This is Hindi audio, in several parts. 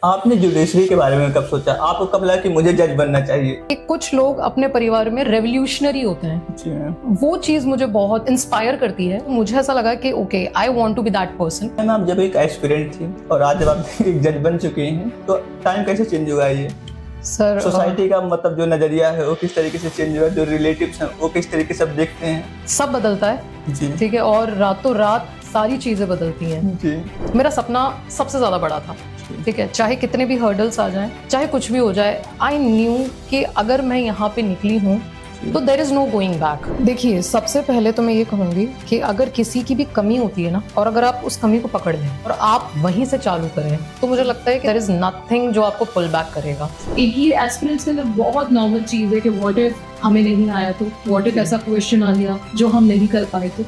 आपने जुडिशरी के बारे में कब सोचा? आपको कब लगा कि मुझे जज बनना चाहिए? कि कुछ लोग अपने परिवार में रेवोल्यूशनरी होते हैं। जी मैम। वो चीज मुझे बहुत इंस्पायर करती है। मुझे ऐसा लगा कि okay, I want to be that person. Ma'am, आप जब एक एस्पिरेंट थी और आज जब आप एक जज बन चुके हैं तो टाइम कैसे चेंज हुआ है? ये सर, सोसाइटी का मतलब जो नजरिया है वो किस तरीके से चेंज हुआ है? जो रिलेटिव्स हैं वो किस तरीके से अब देखते हैं? सब बदलता है, जी ठीक है, और रातों रात सारी चीजें बदलती हैं। जी मेरा सपना सबसे ज्यादा बड़ा था, ठीक है, चाहे कितने भी हर्डल्स आ जाएं, चाहे कुछ भी हो जाए, आई न्यू कि अगर मैं यहाँ पे निकली हूँ तो there is no going back. देखिए, सबसे पहले तो मैं ये कहूंगी कि अगर किसी की भी कमी होती है ना, और अगर आप उस कमी को पकड़ लें और आप वहीं से चालू करें, तो मुझे लगता है कि देयर इज नथिंग जो आपको पुल बैक करेगा। एक ये एस्पिरेंट्स के अंदर बहुत नॉर्मल चीज है कि व्हाट इफ हमें नहीं आया तो, व्हाट इफ ऐसा क्वेश्चन आ गया जो हम नहीं कर पाए तो।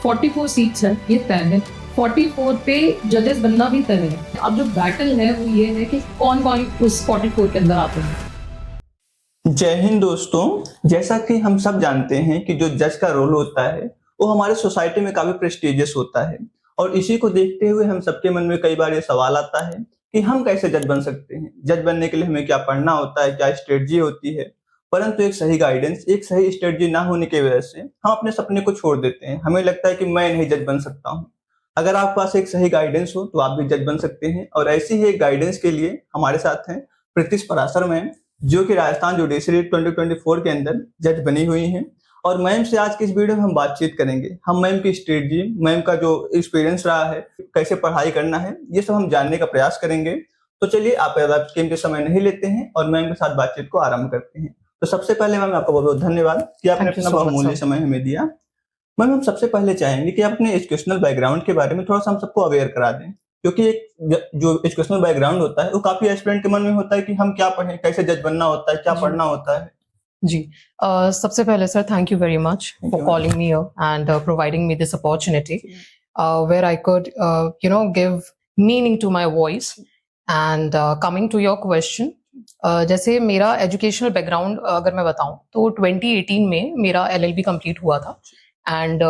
44 सीट्स है, ये तय है। 44 पे जजेस बनना भी तय है। अब जो बैटल है वो ये है कि कौन कौन उस 44 के अंदर आते हैं। जय हिंद दोस्तों, जैसा कि हम सब जानते हैं कि जो जज का रोल होता है वो हमारे सोसाइटी में काफी प्रेस्टिजियस होता है, और इसी को देखते हुए हम सबके मन में कई बार ये सवाल आता है कि हम कैसे जज बन सकते हैं। जज बनने के लिए हमें क्या पढ़ना होता है, क्या स्ट्रेटजी होती है। परंतु एक सही गाइडेंस, एक सही स्ट्रेटजी ना होने की वजह से हम अपने सपने को छोड़ देते हैं। हमें लगता है कि मैं नहीं जज बन सकता हूँ। अगर आपके पास एक सही गाइडेंस हो तो आप भी जज बन सकते हैं, और ऐसी ही एक गाइडेंस के लिए हमारे साथ हैं प्रीतिश पराशर मैम, जो कि राजस्थान जुडिशरी 2024 के अंदर जज बनी हुई हैं। और मैम से आज की इस वीडियो में हम बातचीत करेंगे। हम मैम की स्ट्रेटजी, मैम का जो एक्सपीरियंस रहा है, कैसे पढ़ाई करना है, ये सब हम जानने का प्रयास करेंगे। तो चलिए, आप ज़्यादा कीमती समय नहीं लेते हैं और मैम के साथ बातचीत को आरंभ करते हैं। तो सबसे पहले मैम आपका बहुत बहुत धन्यवाद कि आपने Thank you अपना so much, बहुमूल्य sir. समय हमें दिया। मैम, हम सबसे पहले चाहेंगे कि आप अपने एजुकेशनल बैकग्राउंड के बारे में थोड़ा सा हम सबको अवेयर करा दें, क्योंकि एक जो एजुकेशनल बैकग्राउंड होता है वो काफी एस्पिरेंट के मन में होता है कि हम क्या पढ़ें, कैसे जज बनना होता है, क्या जी। पढ़ना होता है। जी, सबसे पहले sir, thank you very much Thank for you, calling me here and providing me this opportunity where I could give meaning to my voice. And coming to your question, जैसे मेरा एजुकेशनल बैकग्राउंड अगर मैं बताऊं तो 2018 में मेरा LLB कंप्लीट हुआ था, एंड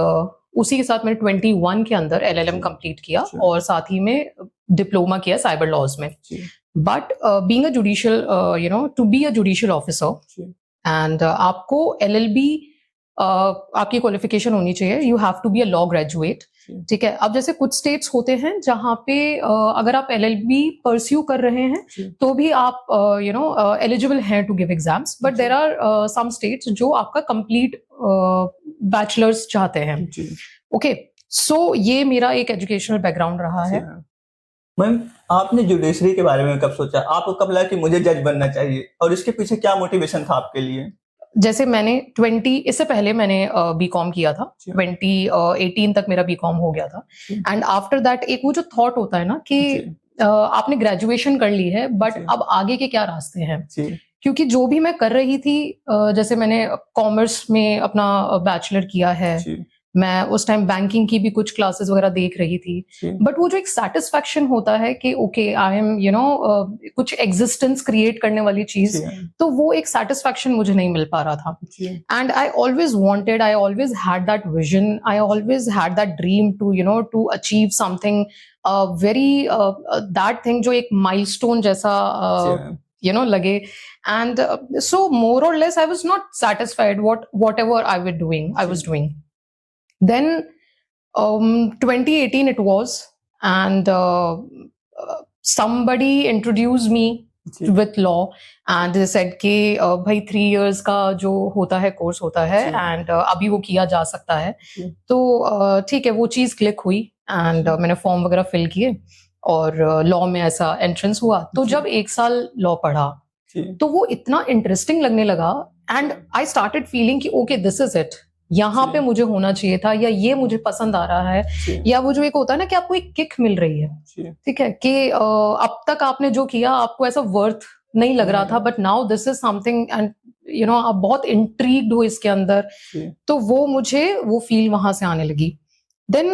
उसी के साथ मैंने 21 के अंदर LLM कंप्लीट किया, और साथ ही में डिप्लोमा किया साइबर लॉज में। But being a judicial to be a judicial officer, and आपको LLB आपकी क्वालिफिकेशन होनी चाहिए। You have to be a law graduate, ठीक है। अब जैसे कुछ स्टेट्स होते हैं जहाँ पे अगर आप LLB परस्यू कर रहे हैं तो भी आप एलिजिबल हैं to give exams, but there are some states जो आपका कंप्लीट बैचलर्स चाहते हैं। ओके, सो ये मेरा एक एजुकेशनल बैकग्राउंड रहा है। मैम, आपने जुडिशरी के बारे में कब सोचा? आपको कब लगा कि मुझे जज बनना चाहिए, और इसके पीछे क्या मोटिवेशन था आपके लिए? जैसे मैंने इससे पहले मैंने बीकॉम किया था, 2018 तक मेरा बीकॉम हो गया था, एंड आफ्टर दैट एक वो जो थॉट होता है ना कि आपने ग्रेजुएशन कर ली है, बट अब आगे के क्या रास्ते हैं। क्योंकि जो भी मैं कर रही थी, जैसे मैंने कॉमर्स में अपना बैचलर किया है, मैं उस टाइम बैंकिंग की भी कुछ क्लासेस वगैरह देख रही थी, बट वो जो एक सेटिस्फैक्शन होता है कि ओके, आई एम कुछ एग्जिस्टेंस क्रिएट करने वाली चीज, तो वो एक सेटिस्फैक्शन मुझे नहीं मिल पा रहा था। And I always had that vision, I always had that dream to achieve something very that thing, जो एक माइलस्टोन जैसा लगे। एंड सो मोर और less I was not satisfied whatever I was doing. Then 2018 it was, and somebody introduced me with law, and they said कि भाई 3 years का जो होता है कोर्स होता है, and अभी वो किया जा सकता है। तो ठीक है, वो चीज़ क्लिक हुई, एंड मैंने फॉर्म वगैरह फिल किए और लॉ में ऐसा एंट्रेंस हुआ। तो जब 1 साल लॉ पढ़ा तो वो इतना इंटरेस्टिंग लगने लगा, एंड आई स्टार्टेड फीलिंग कि ओके, दिस इज इट, यहाँ पे मुझे होना चाहिए था, या ये मुझे पसंद आ रहा है, या वो जो एक होता है ना कि आपको एक किक मिल रही है, ठीक है, कि अब तक आपने जो किया आपको ऐसा वर्थ नहीं लग रहा था, but now this is something, and आप बहुत इंट्रीग्ड हो इसके अंदर। तो वो फील वहां से आने लगी। Then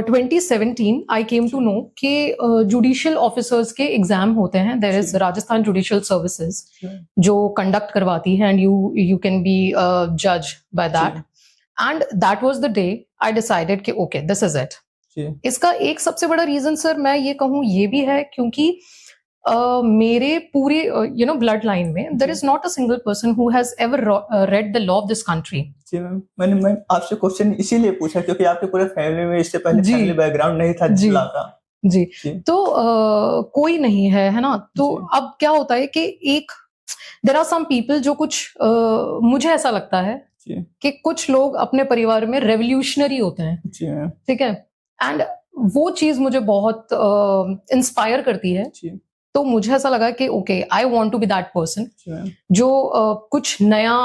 2017 I came to know कि जुडिशियल ऑफिसर्स के एग्जाम होते हैं। There is Rajasthan judicial services जो कंडक्ट करवाती है, एंड यू कैन बी जज by that. And that was the day I decided कि ओके, दिस इज इट। इसका एक सबसे बड़ा रीजन सर मैं ये कहूँ ये भी है, क्योंकि मेरे पूरे ब्लड लाइन में there is not a single person who has ever read the law of this country. जी मैम, मैं आपसे क्वेश्चन इसीलिए पूछा क्योंकि आपके पूरे फैमिली में इससे पहले जी। फैमिली बैकग्राउंड नहीं था जी। लॉ का। जी, जी। तो कोई नहीं है ना, तो जी। अब क्या होता है कि एक देयर आर सम पीपल जो कुछ मुझे ऐसा लगता है जी। कि कुछ लोग अपने परिवार में रेवोल्यूशनरी होते हैं, जी मैम। ठीक है, एंड वो चीज मुझे बहुत इंस्पायर करती है। जी। तो मुझे ऐसा लगा कि okay, I want to be that person जी मैम। जो कुछ नया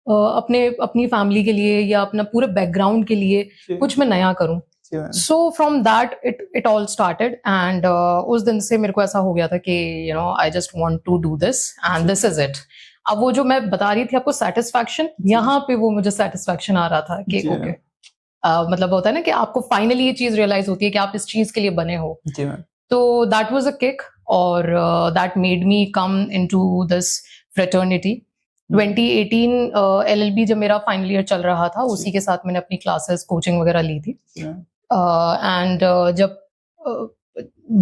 अपनी फैमिली के लिए या अपना पूरे बैकग्राउंड के लिए जी। कुछ मैं नया करूं। जी ma'am. So from that it all started and उस दिन से मेरे को ऐसा हो गया था कि I just want to do this and this is it. अब वो जो मैं बता रही थी आपको सेटिस्फैक्शन, यहाँ पे वो मुझे सेटिस्फैक्शन आ रहा था कि जी ओके, मतलब होता है ना कि आपको फाइनली ये चीज रियलाइज होती है कि आप इस चीज के लिए बने हो। जी मैम। तो दैट वाज अ किक और that made me come into this fraternity. 2018 LLB जब मेरा फाइनल ईयर चल रहा था, उसी के साथ मैंने अपनी क्लासेस कोचिंग वगैरह ली थी। एंड जब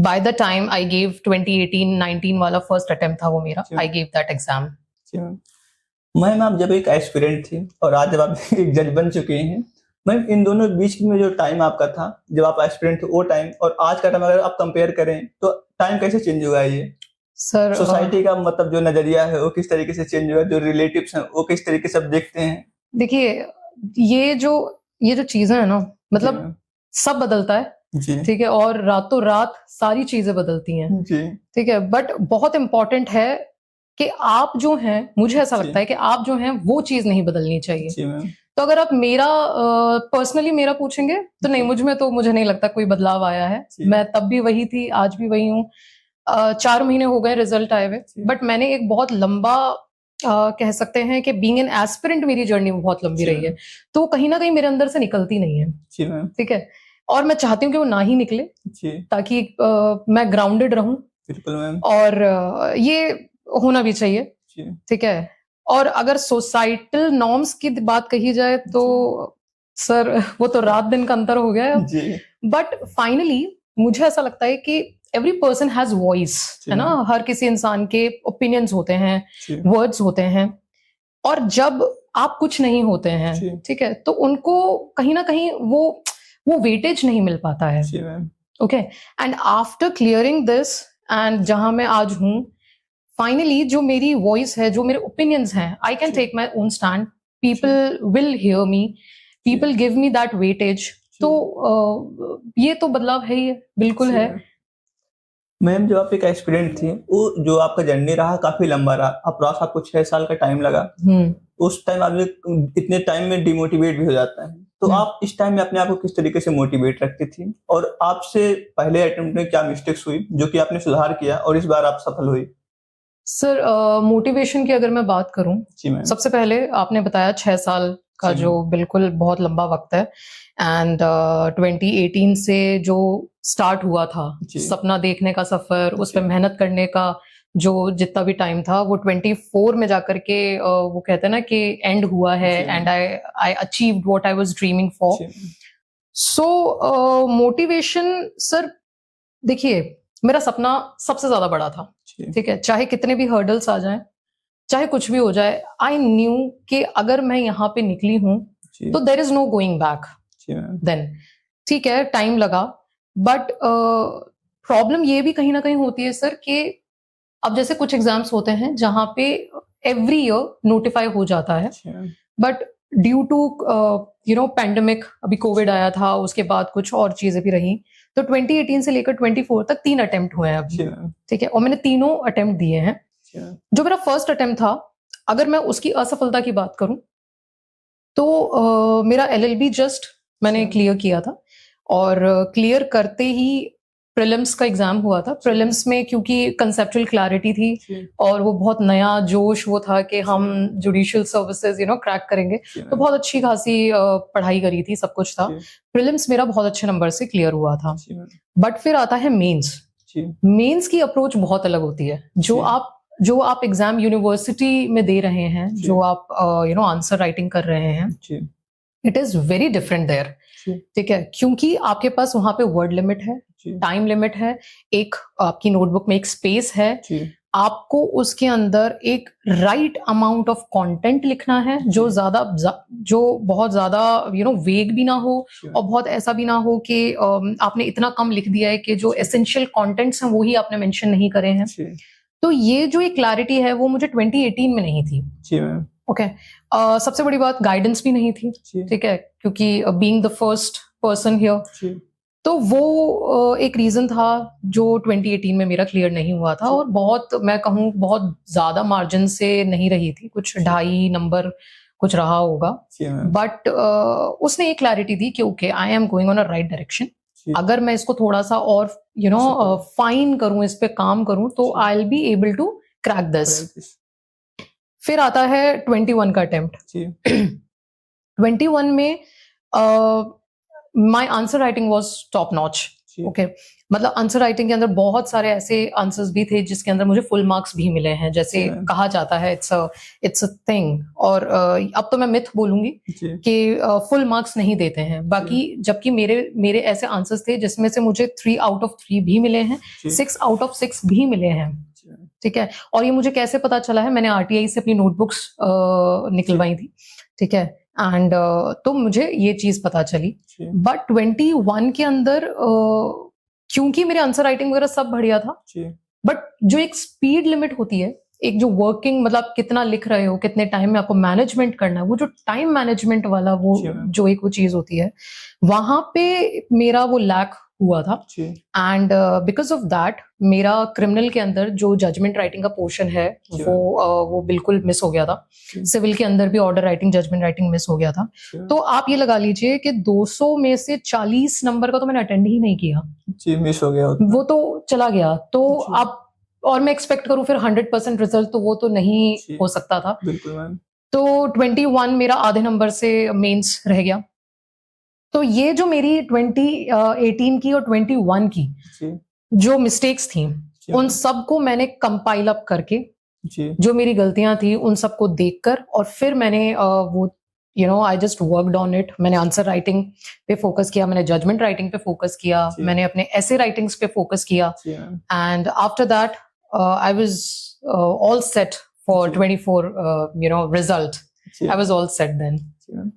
by the time I give 2018-19 वाला फर्स्ट अटेम्प्ट था वो मेरा, I give that exam. Ma'am आप जब एक एस्पिरेंट थी और आज जब आप एक जज बन चुके हैं, मैम इन दोनों बीच में जो टाइम आपका था जब आप एस्पिरेंट थे वो टाइम और आज का टाइम अगर आप कंपेयर करें तो टाइम कैसे चेंज हुआ है? ये सर सोसाइटी का मतलब जो नजरिया है वो किस तरीके से चेंज हुआ है, जो रिलेटिव्स हैं वो किस तरीके से अब देखते हैं? देखिए, ये जो चीजें है ना, मतलब सब बदलता है, ठीक है, और रातों रात सारी चीजें बदलती हैं, ठीक है, बट बहुत इंपॉर्टेंट है कि आप जो हैं, मुझे ऐसा लगता है कि आप जो हैं वो चीज नहीं बदलनी चाहिए। तो अगर आप मेरा पर्सनली मेरा पूछेंगे तो नहीं, मुझे नहीं लगता कोई बदलाव आया है। मैं तब भी वही थी, आज भी वही हूँ। 4 महीने हो गए रिजल्ट आए हुए, बट मैंने एक बहुत लंबा कह सकते हैं कि बीइंग एन एस्पिरेंट मेरी जर्नी बहुत लंबी रही है, तो कहीं ना कहीं मेरे अंदर से निकलती नहीं है, ठीक है, और मैं चाहती हूँ कि वो ना ही निकले ताकि मैं ग्राउंडेड रहूं। बिल्कुल मैम। और ये होना भी चाहिए, ठीक है। और अगर सोसाइटल नॉर्म्स की बात कही जाए तो सर वो तो रात दिन का अंतर हो गया है, बट फाइनली मुझे ऐसा लगता है कि एवरी पर्सन हैज वॉइस, है ना, हर किसी इंसान के ओपिनियंस होते हैं, वर्ड्स होते हैं, और जब आप कुछ नहीं होते हैं, ठीक है, तो उनको कहीं ना कहीं वो वेटेज नहीं मिल पाता है। Okay, and after clearing this and जहां मैं आज हूं, फाइनली जो मेरी वॉइस है, जो मेरे ओपिनियंस हैं, I can take my own stand, people will hear me, people give me that weightage. तो ये तो बदलाव है ही, बिल्कुल है। मैम जो आप एक एस्पिरेंट थी, वो जो आपका जर्नी रहा काफी लंबा रहा, अप्रॉक्स आपको 6 साल का टाइम लगा। उस टाइम आप इतने टाइम में डिमोटिवेट भी हो जाता है, तो आप इस टाइम में अपने आप को किस तरीके से मोटिवेट रखती थी, और आपसे पहले अटेम्प्ट में क्या मिस्टेक्स हुई जो कि आपने सुधार किया और इस बार आप सफल हुई? सर मोटिवेशन की अगर मैं बात करूं, सबसे पहले आपने बताया 6 साल का जो बिल्कुल बहुत लंबा वक्त है, एंड 2018 से जो स्टार्ट हुआ था सपना देखने का सफर, उस पर मेहनत करने का जो जितना भी टाइम था, वो 24 में जाकर के वो कहते हैं ना कि एंड हुआ है, and I achieved what I was dreaming for. So motivation sir, देखिए मेरा सपना सबसे ज्यादा बड़ा था, ठीक है, चाहे कितने भी हर्डल्स आ जाएं, चाहे कुछ भी हो जाए, आई न्यू कि अगर मैं यहाँ पे निकली हूं तो there is no going back then, ठीक है, टाइम लगा, बट प्रॉब्लम ये भी कहीं ना कहीं होती है सर कि अब जैसे कुछ एग्जाम्स होते हैं जहां पे एवरी ईयर नोटिफाई हो जाता है, बट ड्यू टू पैंडेमिक, अभी कोविड आया था, उसके बाद कुछ और चीजें भी रही, तो 2018 से लेकर 24 तक 3 अटेम्प्ट हुए हैं अभी, ठीक है, और मैंने तीनों अटेम्प्ट दिए हैं। जो मेरा फर्स्ट अटेम्प्ट था, अगर मैं उसकी असफलता की बात करूं तो मेरा LLB जस्ट मैंने क्लियर किया था, और क्लियर करते ही प्रीलिम्स का एग्जाम हुआ था। प्रीलिम्स में क्योंकि कंसेप्चुअल क्लैरिटी थी और वो बहुत नया जोश वो था कि हम जुडिशियल सर्विसेज क्रैक करेंगे, तो बहुत अच्छी खासी पढ़ाई करी थी, सब कुछ था। प्रीलिम्स मेरा बहुत अच्छे नंबर से क्लियर हुआ था, बट फिर आता है मेंस। मेंस की अप्रोच बहुत अलग होती है। जो आप एग्जाम यूनिवर्सिटी में दे रहे हैं, जो आप आंसर राइटिंग कर रहे हैं, it is very different there, ठीक है, क्योंकि आपके पास वहां पे वर्ड लिमिट है, जी टाइम लिमिट है, एक आपकी नोटबुक में एक स्पेस है, जी आपको उसके अंदर एक राइट अमाउंट ऑफ कंटेंट लिखना है जो जो बहुत ज्यादा वेग भी ना हो जी और बहुत ऐसा भी ना हो कि आपने इतना कम लिख दिया है कि जो एसेंशियल कंटेंट्स हैं वो ही आपने मेंशन नहीं करे हैं। जी तो ये जो एक क्लैरिटी है वो मुझे 2018 में नहीं थी। जी मैम ओके सबसे बड़ी बात गाइडेंस भी नहीं थी, जी ठीक है, क्योंकि being the first person here, जी तो वो एक रीजन था जो 2018 में मेरा क्लियर नहीं हुआ था। और बहुत, मैं कहूँ बहुत ज्यादा मार्जिन से नहीं रही थी, कुछ 2.5 नंबर कुछ रहा होगा, जी मैम बट उसने एक क्लैरिटी दी कि okay I am going on a right direction. जी अगर मैं इसको थोड़ा सा और फाइन करूं, इस पे काम करूं, तो I will be able to crack this. फिर आता है 21 का अटेम्प्ट। जी 21 में my answer writing was top notch. जी ओके मतलब आंसर राइटिंग के अंदर बहुत सारे ऐसे आंसर्स भी थे जिसके अंदर मुझे फुल मार्क्स भी मिले हैं, जैसे जी मैम। कहा जाता है इट्स अ थिंग। और अब तो मैं मिथ बोलूंगी जी कि फुल मार्क्स नहीं देते हैं, बाकी जबकि मेरे ऐसे आंसर्स थे जिसमें से मुझे 3 आउट ऑफ 3 भी मिले हैं, जी 6 आउट ऑफ 6 भी मिले हैं, जी मैम। ठीक है। और ये मुझे कैसे पता चला है, मैंने आरटीआई से अपनी नोटबुक्स निकलवाई थी, ठीक है, एंड तो मुझे ये चीज पता चली। जी बट 21 के अंदर क्योंकि मेरे आंसर राइटिंग वगैरह सब बढ़िया था, जी बट जो एक स्पीड लिमिट होती है, एक जो वर्किंग मतलब कितना लिख रहे हो, कितने टाइम में आपको मैनेजमेंट करना है, वो जो टाइम मैनेजमेंट वाला वो जी मैम। जो एक वो चीज होती है, वहां पे मेरा वो लैक हुआ था। जी एंड बिकॉज ऑफ दैट मेरा क्रिमिनल के अंदर जो जजमेंट राइटिंग का पोर्शन है जी। वो बिल्कुल मिस हो गया था। जी। सिविल के अंदर भी order writing, judgment writing miss हो गया था। जी तो आप ये लगा लीजिए कि 200 में से 40 नंबर का तो मैंने अटेंड ही नहीं किया, जी मिस हो गया वो तो चला गया। तो जी। आप और मैं एक्सपेक्ट करूं फिर 100% रिजल्ट, तो वो तो नहीं जी। हो सकता था। बिल्कुल मैम। तो 21 मेरा आधे नंबर से मेंस रह गया। तो ये जो मेरी 2018 की और 21 की जी जो मिस्टेक्स थी, जी उन सबको मैंने कंपाइल अप करके, जी जो मेरी गलतियां थी उन सबको देखकर, और फिर मैंने वो I just worked on it. मैंने आंसर राइटिंग पे फोकस किया, मैंने जजमेंट राइटिंग पे फोकस किया, जी। मैंने अपने ऐसे राइटिंग्स पे फोकस किया, जी ma'am. And after that I was all set for जी। 24 रिजल्ट। जी I was all set then. जी मैम।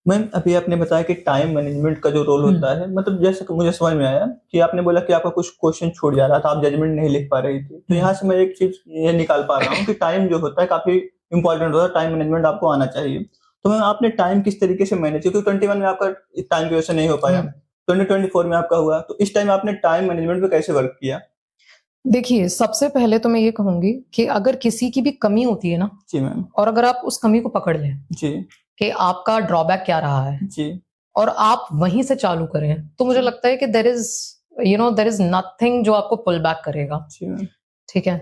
मैम अभी आपने बताया कि टाइम मैनेजमेंट का जो रोल होता है, मतलब जैसे कि मुझे समझ में आया कि आपने बोला कि आपका कुछ क्वेश्चन छूट जा रहा था, आप जजमेंट नहीं लिख पा रही थी, तो यहाँ से मैं एक चीज ये निकाल पा रहा हूँ कि टाइम जो होता है काफी इंपॉर्टेंट होता है, टाइम मैनेजमेंट आपको आना चाहिए। तो मैम आपने टाइम किस तरीके से मैनेज किया, क्योंकि 21 में आपका टाइम की वजह से नहीं हो पाया, 2024 में आपका हुआ, तो इस टाइम आपने टाइम मैनेजमेंट पे कैसे वर्क किया? देखिए, सबसे पहले तो मैं ये कहूंगी कि अगर किसी की भी कमी होती है ना, जी मैम। और अगर आप उस कमी को पकड़ लें जी कि आपका ड्रॉबैक क्या रहा है, जी और आप वहीं से चालू करें, तो मुझे लगता है कि देयर इज नथिंग जो आपको पुल बैक करेगा, जी मैम। ठीक है।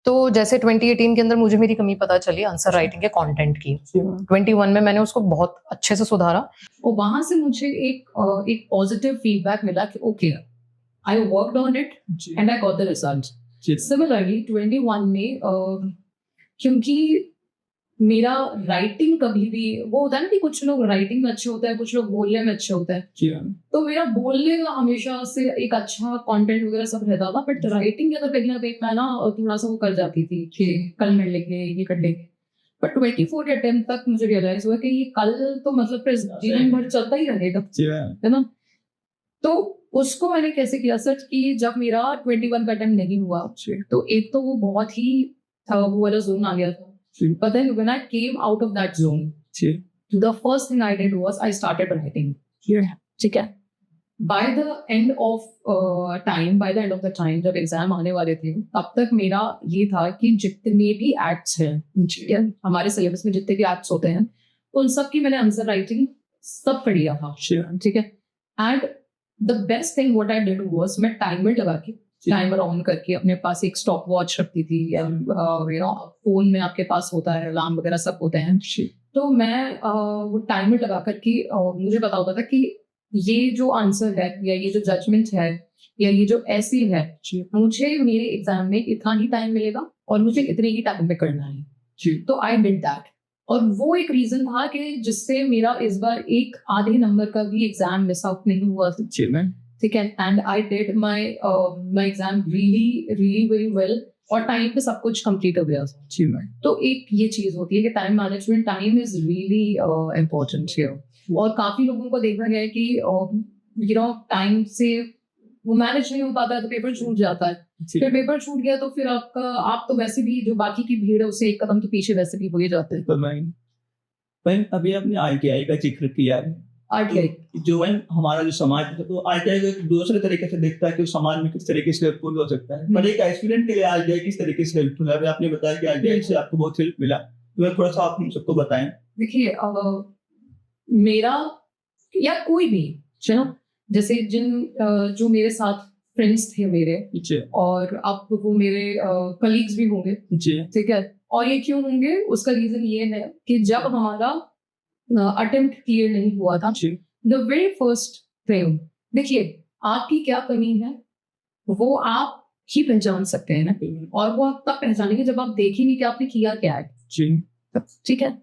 तो जैसे 2018 के अंदर मुझे मेरी कमी पता चली आंसर राइटिंग के कंटेंट की, जी मैम। 21 में मैंने उसको बहुत अच्छे से सुधारा। और वहां से मुझे एक पॉजिटिव फीडबैक मिला कि okay I worked on it जी and I got the result. जी सिमिलरली 21 में क्योंकि मेरा राइटिंग कभी भी वो होता है ना कि कुछ लोग राइटिंग में अच्छे होते हैं, कुछ लोग बोलने में अच्छे होते हैं, जी मैम। तो मेरा बोलने का हमेशा से एक अच्छा कंटेंट वगैरह सब रहता था, बट राइटिंग के अंदर कहीं ना कहीं मैं ना थोड़ा सा वो कर जाती थी कि कल मिल लेंगे, ये कर लेंगे। बट 24 के अटेम्प्ट तक मुझे रियलाइज हुआ कि ये कल तो मतलब फिर जीवन भर चलता ही रहेगा, जी मैम। है ना। तो उसको मैंने कैसे किया सच कि जब मेरा 21 का अटेम्प्ट नहीं हुआ, तो एक तो वो बहुत ही वो वाला जोन आ गया था, but then when I came out of that zone, the first thing I did was I started writing. ठीक है। By the end of the time जब एग्जाम आने वाले थे, तब तक मेरा ये था कि जितने भी एक्ट्स हैं, हमारे सिलेबस में जितने भी एक्ट्स होते हैं, उन सब की मैंने आंसर राइटिंग सब पढ़ लिया था, ठीक है। And the best thing what I did was मैं टाइमर लगा के, टाइमर ऑन करके अपने पास एक स्टॉप वॉच रखती थी, या फोन में आपके पास होता है अलार्म वगैरह सब होते हैं, तो मैं वो टाइमर लगा करके मुझे पता होता था कि ये जो आंसर है, या ये जो जजमेंट है, या ये जो ऐसी है, मुझे मेरे एग्जाम में इतना ही टाइम मिलेगा और मुझे इतने ही टाइम में करना है। तो आई डिड दैट, और वो एक रीजन था कि जिससे मेरा इस बार एक आधे नंबर का भी एग्जाम मिस आउट नहीं हुआ। ठीक है, and I did my my exam really really very well, और टाइम पे सब कुछ कंप्लीट हो गया था। जी मैम। तो एक ये चीज होती है कि time management, time is really important here. और काफी लोगों को देखा गया है कि यू नो टाइम से वो मैनेज नहीं हो पाता है तो पेपर छूट जाता है। फिर पेपर छूट गया तो फिर आप तो वैसे भी जो बाकी की भीड़ है उससे एक कदम तो पीछे वैसे भी हो ही जाते हैं। तो मैम अभी आपने आईटीआई का जिक्र किया है, आरटीआई जो मैम हमारा जो समाज है तो आईटीआई को एक दूसरे तरीके से देखता है कि समाज में किस तरीके से हेल्पफुल हो सकता है, पर एक एस्पिरेंट के लिए आईटीआई किस तरीके से हेल्पफुल है? अभी आपने बताया कि आईटीआई से आपको बहुत हेल्प मिला, तो मैं थोड़ा सा आप हम सबको बताएं। देखिए मेरा या कोई भी चलो, जैसे जो मेरे साथ फ्रेंड्स थे मेरे, और अब वो मेरे कलीग्स भी होंगे, ठीक है, और ये क्यों होंगे उसका रीजन ये है कि जब हमारा अटेम्प्ट क्लियर नहीं हुआ था, द वेरी फर्स्ट थिंग, देखिए आपकी क्या कमी है वो आप ही पहचान सकते हैं ना, और वो आप तब पहचानेंगे जब आप देखेंगे कि आपने किया क्या है, ठीक है।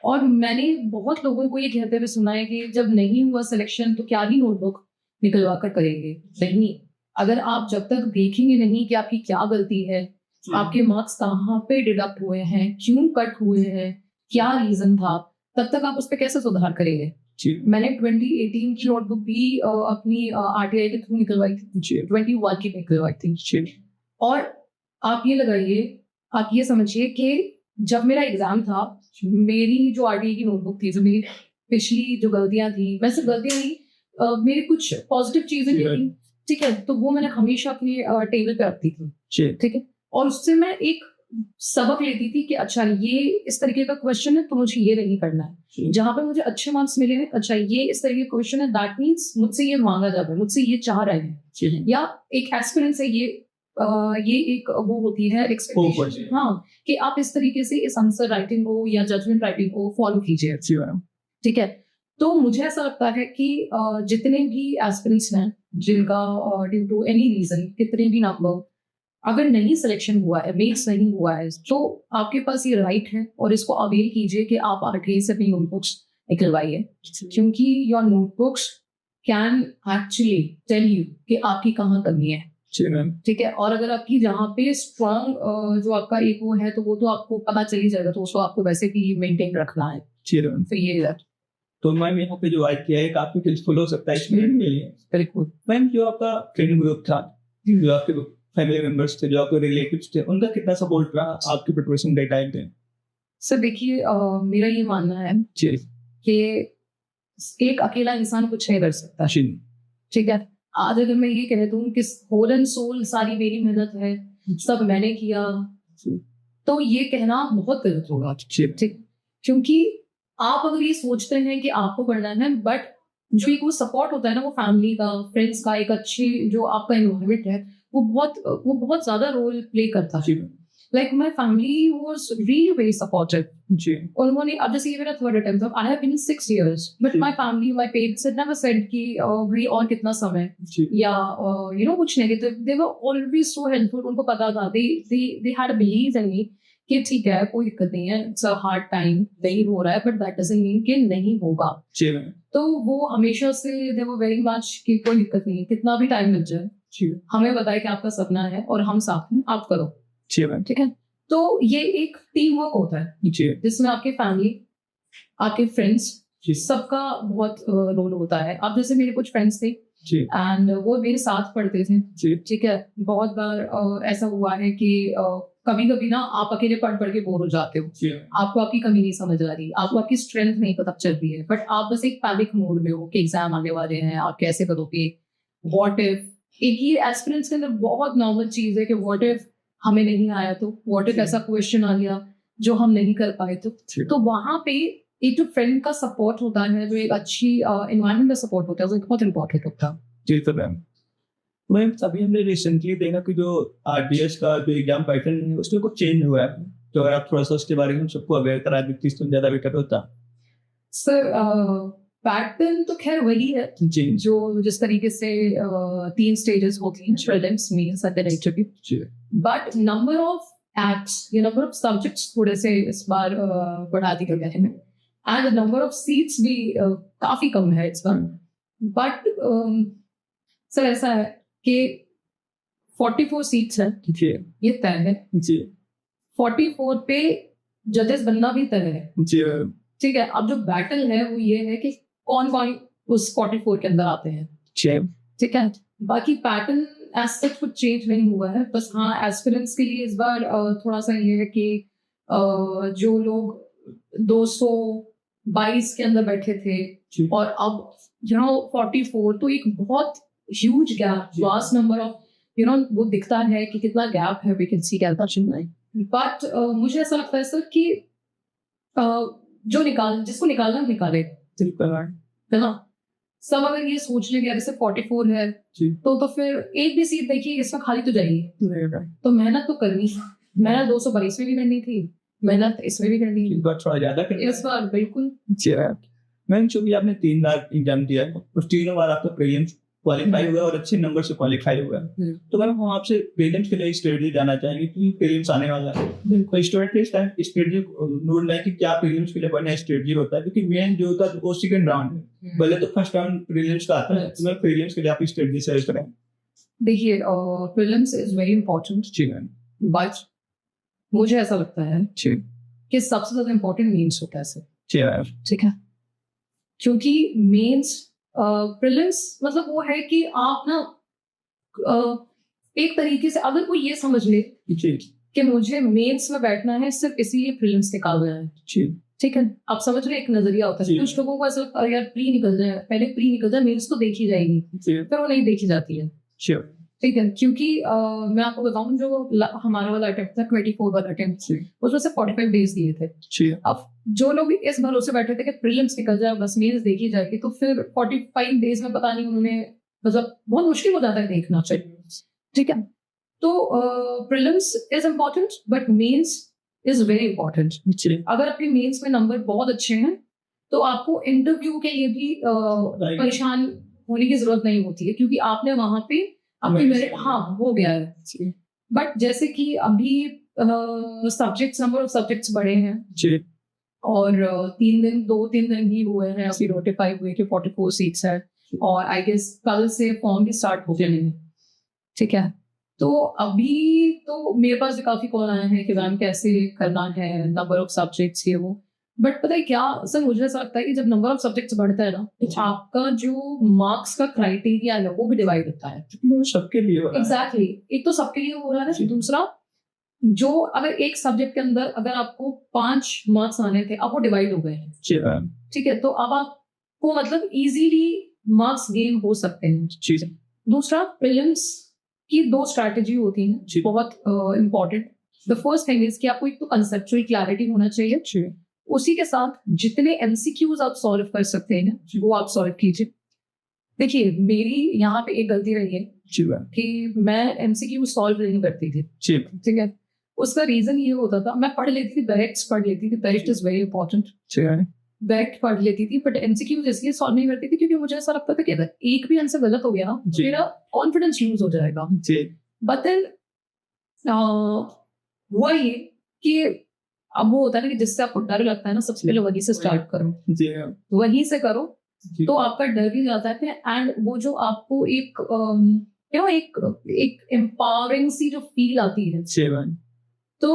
और मैंने बहुत लोगों को ये कहते हुए सुना है कि जब नहीं हुआ सिलेक्शन तो क्या ही नोटबुक निकलवा कर करेंगे। नहीं, अगर आप जब तक देखेंगे नहीं कि आपकी क्या गलती है, आपके मार्क्स कहाँ पे डिडक्ट हुए हैं, क्यों कट हुए हैं, क्या रीजन था, तब तक आप उस पर कैसे सुधार करेंगे। मैंने 2018 की नोटबुक भी अपनी आरटीआई के थ्रू निकलवाई थी, 21 की निकलवाई थी। और आप ये लगाइए, आप ये समझिए कि जब मेरा एग्जाम था, मेरी जो आरटीआई की नोटबुक थी, जो मेरी पिछली जो गलतियां थी, वैसे गलतियां नहीं, मेरी कुछ पॉजिटिव चीजें भी थी, ठीक है, तो वो मैंने हमेशा अपनी टेबल पे रखती थी, ठीक है, और उससे मैं एक सबक लेती थी कि अच्छा ये इस तरीके का क्वेश्चन है तो मुझे ये नहीं करना है। जहां पर मुझे अच्छे मार्क्स मिले हैं, अच्छा ये इस तरीके का क्वेश्चन है, दैट मीन्स मुझसे ये मांगा जा रहा है, मुझसे ये चाह रहे हैं, या एक एक्सपीरियंस है, ये एक वो होती है एक्सपेक्टेशन, हाँ, कि आप इस तरीके से इस आंसर राइटिंग को या जजमेंट राइटिंग को फॉलो कीजिए, ठीक है। तो मुझे ऐसा लगता है कि जितने भी एस्पिरेंट्स हैं जिनका ड्यू टू एनी रीजन, कितने भी नंबर अगर नहीं सिलेक्शन हुआ है, मेट्स नहीं हुआ है, तो आपके पास ये राइट है और इसको अवेल कीजिए कि आप आरटीआई से अपनी नोटबुक्स निकलवाइए, क्योंकि your notebooks can actually tell you कि आपकी कहाँ कमी है, ठीक है। और अगर आपकी जहाँ पे स्ट्रॉन्ग जो आपका एक वो है, तो वो तो आपको पता चल ही जाएगा, तो उसको आपको वैसे भी मेंटेन रखना है। तो ये है। तो मैम यहाँ पे जो आईटीआई काफी हेल्पफुल हो सकता है स्टूडेंट के लिए। बिल्कुल मैम, जो आपका ट्रेनिंग ग्रुप था, जो आपके फैमिली मेंबर्स थे, जो आपके रिलेटिव्स थे, उनका कितना सपोर्ट रहा आपके प्रिपरेशन के टाइम पे? सर देखिए, मेरा ये मानना है कि एक अकेला इंसान कुछ नहीं कर सकता, ठीक है। आज अगर मैं ये कह दूं कि होल एंड सोल सारी मेरी मेहनत है, सब मैंने किया, तो ये कहना बहुत गलत होगा, ठीक, क्योंकि आप अगर ये सोचते हैं कि आपको करना है, बट जो एक वो सपोर्ट होता है ना, वो फैमिली का, फ्रेंड्स का, एक अच्छी जो आपका एनवायरनमेंट है, वो बहुत ज्यादा रोल प्ले करता है। Like my family was really very supportive, और उन्होंने, अब जैसे ये मेरा थर्ड अटेम्प्ट था, I have been 6 years, but my family, my parents had never said कि भाई और कितना समय, या यू नो कुछ negative, they were always so helpful. उनको पता था, they had a believe in मी कि ठीक है, कोई दिक्कत नहीं है, इट्स अ हार्ड टाइम, नहीं हो रहा है, बट दैट डजंट मीन कि नहीं होगा। तो वो हमेशा से दे वर वेरी मच कि कोई दिक्कत नहीं है, कितना भी टाइम लग जाए, हमें बताए कि आपका सपना है और हम साथ हैं, आप करो, ठीक है। तो ये एक टीम वर्क होता है जिसमें आपके फैमिली, आपके फ्रेंड्स, सबका बहुत रोल होता है। अब जैसे मेरे कुछ फ्रेंड्स थे एंड वो मेरे साथ पढ़ते थे, ठीक है। बहुत बार ऐसा हुआ है कि कभी कभी ना आप अकेले पढ़ के बोर हो जाते हो, आपको आपकी कमी नहीं समझ आ रही, आपको आपकी स्ट्रेंथ नहीं पता चल रही है, बट आप बस एक पैनिक मोड में हो कि एग्जाम आने वाले हैं, आप कैसे करोगे, व्हाट इफ। एक ये एस्पिरेंट्स के अंदर बहुत नॉर्मल चीज है कि व्हाट इफ हमें नहीं आया तो, व्हाट इफ ऐसा क्वेश्चन आ गया जो हम नहीं कर पाए तो वहां पे एक जो फ्रेंड का सपोर्ट होता है, जो एक अच्छी एनवायरनमेंट का सपोर्ट होता है, वो बहुत इंपॉर्टेंट होता है। जी तो मैम अभी हमने रिसेंटली देखा कि जो आरटीएस का जो एग्जाम पैटर्न है उसमें कुछ चेंज हुआ है, तो अगर आप थोड़ा सा उसके बारे में सबको अवेयर करा देती तो ज्यादा बेटर होता। सर पैटर्न तो खैर वही है जो जिस तरीके से 3 स्टेजेस होती हैं, prelims, mains and interview, but number of acts या नंबर ऑफ सब्जेक्ट्स थोड़े से इस बार बढ़ा दिए गए हैं, एंड नंबर ऑफ सीट्स भी काफी कम है इस बार। बट सर ऐसा है कि 44 सीट्स है, जी ये तय है। जी 44 पे जजेस बनना भी तय है, जी ठीक है। अब जो बैटल है वो ये है कि कौन कौन उस 44 के अंदर आते हैं, जी ठीक है। बाकी पैटर्न एज सच कुछ चेंज नहीं हुआ है, बस हाँ एस्पिरेंट्स के लिए इस बार थोड़ा सा ये है कि जो लोग 222 के अंदर बैठे थे जी और अब 44, तो एक बहुत ह्यूज गैप, जी। वास्ट नंबर ऑफ वो दिखता है कि कितना गैप है वैकेंसी का। बट मुझे ऐसा लगता है सर कि जिसको निकालना निकाले, बिल्कुल है ना। सब अगर ये सोच लेंगे अगर सिर्फ 44 है जी तो फिर एक भी सीट देखिए इसमें खाली तो जाएगी, तो मेहनत तो करनी है। मेहनत 222 में भी करनी थी, मेहनत इसमें भी करनी इस बार थोड़ा ज्यादा है इस बार, बिल्कुल। जी मैम, चूंकि आपने 3 बार एग्जाम दिया है और तीनों बार आपका प्रीलिम्स क्वालिफाई हुआ और अच्छे नंबर से क्वालिफाई हुआ है, तो मैम हम आपसे प्रीलिम्स के लिए स्ट्रेटजी जानना चाहेंगे क्योंकि प्रीलिम्स आने वाला है। तो स्टूडेंट के इस टाइम स्ट्रेटजी नोट लाए कि क्या प्रीलिम्स के लिए बढ़िया स्ट्रेटजी होता है, क्योंकि मेन जो होता है वो सेकंड राउंड है, पहले तो फर्स्ट राउंड प्रीलिम्स का आता है। तो मैं प्रीलिम्स के लिए आप स्ट्रेटजी शेयर करें। देखिए प्रीलिम्स इज वेरी इंपॉर्टेंट, जी मैम बट मुझे ऐसा लगता है जी कि सबसे ज्यादा इंपॉर्टेंट मेंस होता है सर, जी मैम ठीक है। क्योंकि मेंस प्रीलिम्स मतलब वो है कि आप ना एक तरीके से अगर कोई ये समझ ले जी कि मुझे मेंस में बैठना है सिर्फ इसीलिए प्रीलिम्स निकालना है, जी ठीक है। आप समझ रहे हैं, एक नजरिया होता है। जी। कुछ लोगों को ऐसा लगता है यार प्री निकल जाए, पहले प्री निकल जाए, मेंस तो देखी जाएगी, जी फिर वो नहीं देखी जाती है, श्योर ठीक है। क्योंकि मैं आपको बताऊं जो हमारा वाला अटेम्प्ट था 24 वाला अटेम्प्ट, जी उसमें से 45 डेज दिए थे। जी अब जो लोग इस भरोसे बैठे थे कि प्रीलिम्स निकल जाए बस मेंस देखी जाएगी, तो फिर 45 डेज में पता नहीं उन्होंने मतलब बहुत मुश्किल हो जाता है देखना, ठीक है। तो prelims is important but mains is very important. जी अगर आपके मेंस में नंबर बहुत अच्छे हैं तो आपको इंटरव्यू के लिए भी परेशान होने की जरूरत नहीं होती है, क्योंकि आपने वहां पे अपनी मेरिट हाँ हो गया है। जी बट जैसे कि अभी सब्जेक्ट्स, नंबर ऑफ सब्जेक्ट्स बढ़े हैं जी और 2-3 दिन ही हुए हैं अभी नोटिफाई हुए कि 44 सीट्स है, और आई गेस कल से फॉर्म भी स्टार्ट हो गए हैं, ठीक है। तो अभी तो मेरे पास भी काफी कॉल आए हैं कि मैम कैसे करना है, नंबर ऑफ सब्जेक्ट्स ये वो। बट पता है क्या सर, मुझे ऐसा लगता है कि जब नंबर ऑफ सब्जेक्ट्स बढ़ता है ना तो आपका जो मार्क्स का क्राइटेरिया है वो भी डिवाइड होता है। वो सबके लिए हो रहा है। एग्जैक्टली, एक तो सबके लिए हो रहा है, दूसरा जो अगर एक सब्जेक्ट के अंदर अगर आपको 5 मार्क्स आने थे अब वो डिवाइड हो गए हैं, जी मैम ठीक है। तो अब आपको मतलब इजीली मार्क्स गेन हो सकते हैं। जी दूसरा, प्रीलिम्स की 2 स्ट्रैटेजी होती हैं जी। बहुत important. The first thing is कि आपको एक तो कंसेप्चुअल क्लैरिटी होना चाहिए, जी उसी के साथ जितने एमसीक्यूज आप सॉल्व कर सकते हैं वो आप सॉल्व कीजिए। देखिए मेरी यहाँ पे एक गलती रही है जी मैम कि मैं एमसीक्यू सॉल्व नहीं करती थी, जी ठीक है। उसका रीजन ये होता था, मैं पढ़ लेती थी, डायरेक्ट पढ़ लेती थी, डायरेक्ट इज वेरी इंपॉर्टेंट, जी डायरेक्ट पढ़ लेती थी, बट एमसीक्यू इसलिए सॉल्व नहीं करती थी क्योंकि मुझे ऐसा लगता था कि अगर एक भी आंसर गलत हो गया तो जी। मेरा कॉन्फिडेंस यूज हो जाएगा। जी बट देन हुआ ये कि अब वो होता है ना कि जिससे आपको डर लगता है ना, सबसे पहले वहीं से स्टार्ट करो, जी वहीं से करो जी तो आपका डर भी जाता है। एंड वो जो आपको एक एक एम्पावरिंग सी जो फील आती है, जी मैम तो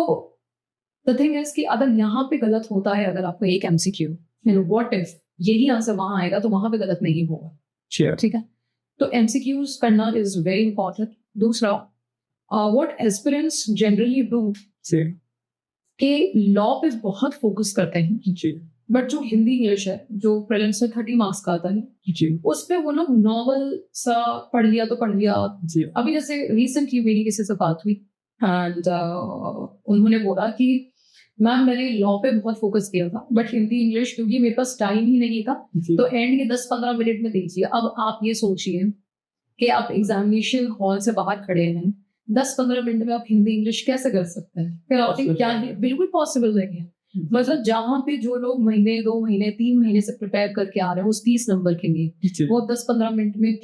द थिंग इज कि अगर यहाँ पे गलत होता है, अगर आपको एक एमसीक्यू व्हाट इफ यही आंसर वहां आएगा तो वहां पे गलत नहीं होगा, जी ठीक है। तो एमसीक्यूज करना इज वेरी इंपॉर्टेंट। दूसरा, व्हाट एस्पिरेंट्स जनरली डू जी के लॉ पे बहुत फोकस करते हैं, जी बट जो हिंदी इंग्लिश है जो प्रीलिम्स में 30 मार्क्स का आता है जी उस पे वो लोग नॉवल सा पढ़ लिया तो पढ़ लिया। जी अभी जैसे रिसेंटली मेरी किसी से बात हुई एंड उन्होंने बोला कि मैम मैंने लॉ पे बहुत फोकस किया था बट हिंदी इंग्लिश क्योंकि मेरे पास टाइम ही नहीं था जी तो एंड के 10-15 मिनट में दीजिए। अब आप ये सोचिए कि आप एग्जामिनेशन हॉल से बाहर खड़े हैं, 10-15 मिनट में आप हिंदी इंग्लिश कैसे कर सकते हैं? फिर आप क्या बिल्कुल पॉसिबल नहीं है। मतलब जहाँ पे जो लोग महीने 2 महीने 3 महीने से प्रिपेयर करके आ रहे हैं उस 30 नंबर के लिए, वो 10-15 मिनट में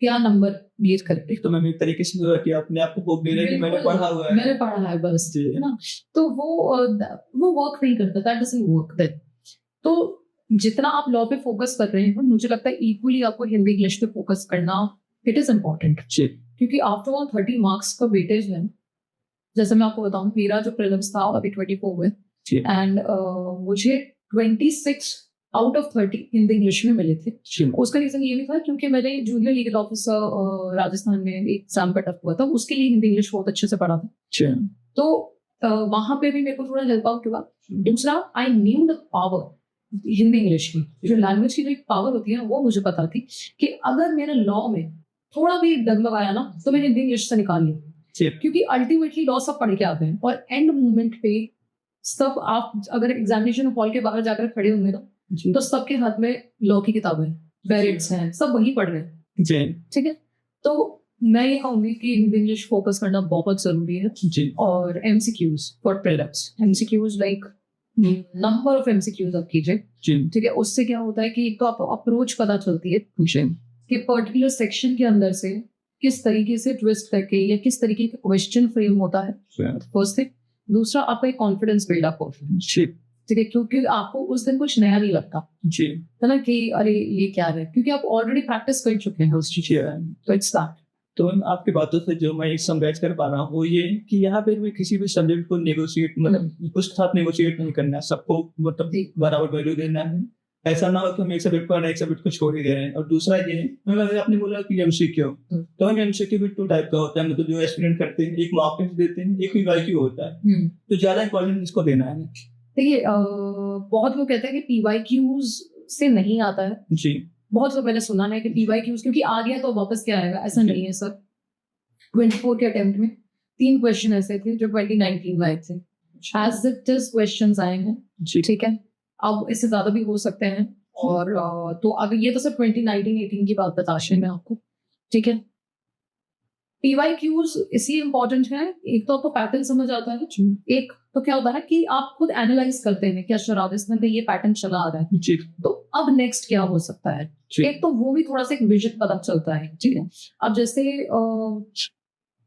क्या नंबर गेट करें। तो मैम एक तरीके से कि अपने आप को होप दे रहे हैं कि मैंने पढ़ा हुआ है, मैंने पढ़ा है बस, जी। है ना। तो वो वर्क नहीं करता, दैट डजंट वर्क दैट। तो जितना आप लॉ पे फोकस कर रहे हैं मुझे लगता है इक्वली आपको हिंदी इंग्लिश पे फोकस करना इट इज इम्पोर्टेंट, जी क्योंकि आफ्टर ऑल 30 मार्क्स का वेटेज है. जैसे मैं आपको बताऊं, मेरा जो प्रीलिम्स था अभी 24 में, जी एंड मुझे 26 आउट ऑफ 30 हिंदी इंग्लिश में मिले थे. जी उसका रीजन ये भी था क्योंकि मैंने जूनियर लीगल ऑफिसर राजस्थान में एक एग्जाम पर टफ हुआ था, उसके लिए हिंदी इंग्लिश बहुत अच्छे से पढ़ा था. जी तो वहां पे भी मेरे को थोड़ा हेल्प आउट हुआ. दूसरा, I knew the power Hindi English की, जो लैंग्वेज की जो एक पावर होती है ना, वो मुझे पता थी कि अगर मेरे लॉ में थोड़ा भी डगमगाया ना तो मैं हिंदी इंग्लिश से निकाल ली. जी क्योंकि अल्टीमेटली लॉ सब पढ़ के आते हैं, और एंड मोमेंट पे सब, आप अगर एग्जामिनेशन हॉल के बाहर जाकर खड़े होंगे ना, जी तो सबके हाथ में लॉ की किताबें हैं, पेरेंट्स हैं, सब वही पढ़ रहे हैं. जी ठीक है, तो मैं ये कहूंगी कि हिंदी इंग्लिश फोकस करना बहुत जरूरी है. जी और MCQs for prelims, MCQs like number of MCQs आप कीजिए. जी ठीक है, उससे क्या होता है कि एक तो आप अप्रोच पता चलती है जी कि पर्टिकुलर सेक्शन के अंदर से किस तरीके से ट्विस्ट करके या किस तरीके का क्वेश्चन फ्रेम होता है, फर्स्ट थिंग. दूसरा, आपका एक कॉन्फिडेंस बिल्डअप होता है. जी ठीक है, क्योंकि आपको उस दिन कुछ नया नहीं लगता जी है ना कि अरे ये क्या है, क्योंकि आप ऑलरेडी प्रैक्टिस कर चुके हैं उस चीज जी की. तो इट्स दैट. तो मैम आपकी बातों से जो मैं समझ कर पा रहा हूँ वो ये कि यहाँ पे हमें किसी भी सब्जेक्ट को नेगोशिएट, मतलब उसके साथ नेगोशिएट नहीं करना है, सबको मतलब जी. बराबर वैल्यू देना है. ऐसा ना हो कि हम एक सब्जेक्ट पढ़ रहे हैं, एक सब्जेक्ट को छोड़ ही दे रहे हैं. और दूसरा ये, मतलब आपने बोला कि एमसीक्यू, तो हम एमसीक्यू भी 2 टाइप का होता है, मतलब जो एस्पिरेंट करते हैं, एक मॉक टेस्ट देते हैं, एक पीवाईक्यू होता है. तो ज्यादा इंपॉर्टेंट इसको देना है. देखिए, बहुत लोग कहते हैं कि पीवाईक्यूज से नहीं आता है. जी बहुत लोग मैंने सुना है कि पीवाईक्यूज क्योंकि आ गया तो वापस क्या आएगा, ऐसा नहीं है सर. 24 के अटेम्प्ट में 3 क्वेश्चन ऐसे थे जो 2019 में आए थे. एज इट इज क्वेश्चंस आए हैं. जी ठीक है, अब इससे ज्यादा भी हो सकते हैं. और तो अगर ये तो सिर्फ 2019-18 की बात बता रही मैं आपको. ठीक है, पीवाईक्यूज इसलिए इम्पोर्टेंट है, एक तो आपको पैटर्न समझ आता है, एक तो क्या होता है कि आप खुद एनालाइज करते हैं कि अच्छा राजस्थान में ये पैटर्न चला आ रहा है, जी तो अब नेक्स्ट क्या हो सकता है. जी एक तो वो भी थोड़ा सा एक विजन पता चलता है. ठीक है, अब जैसे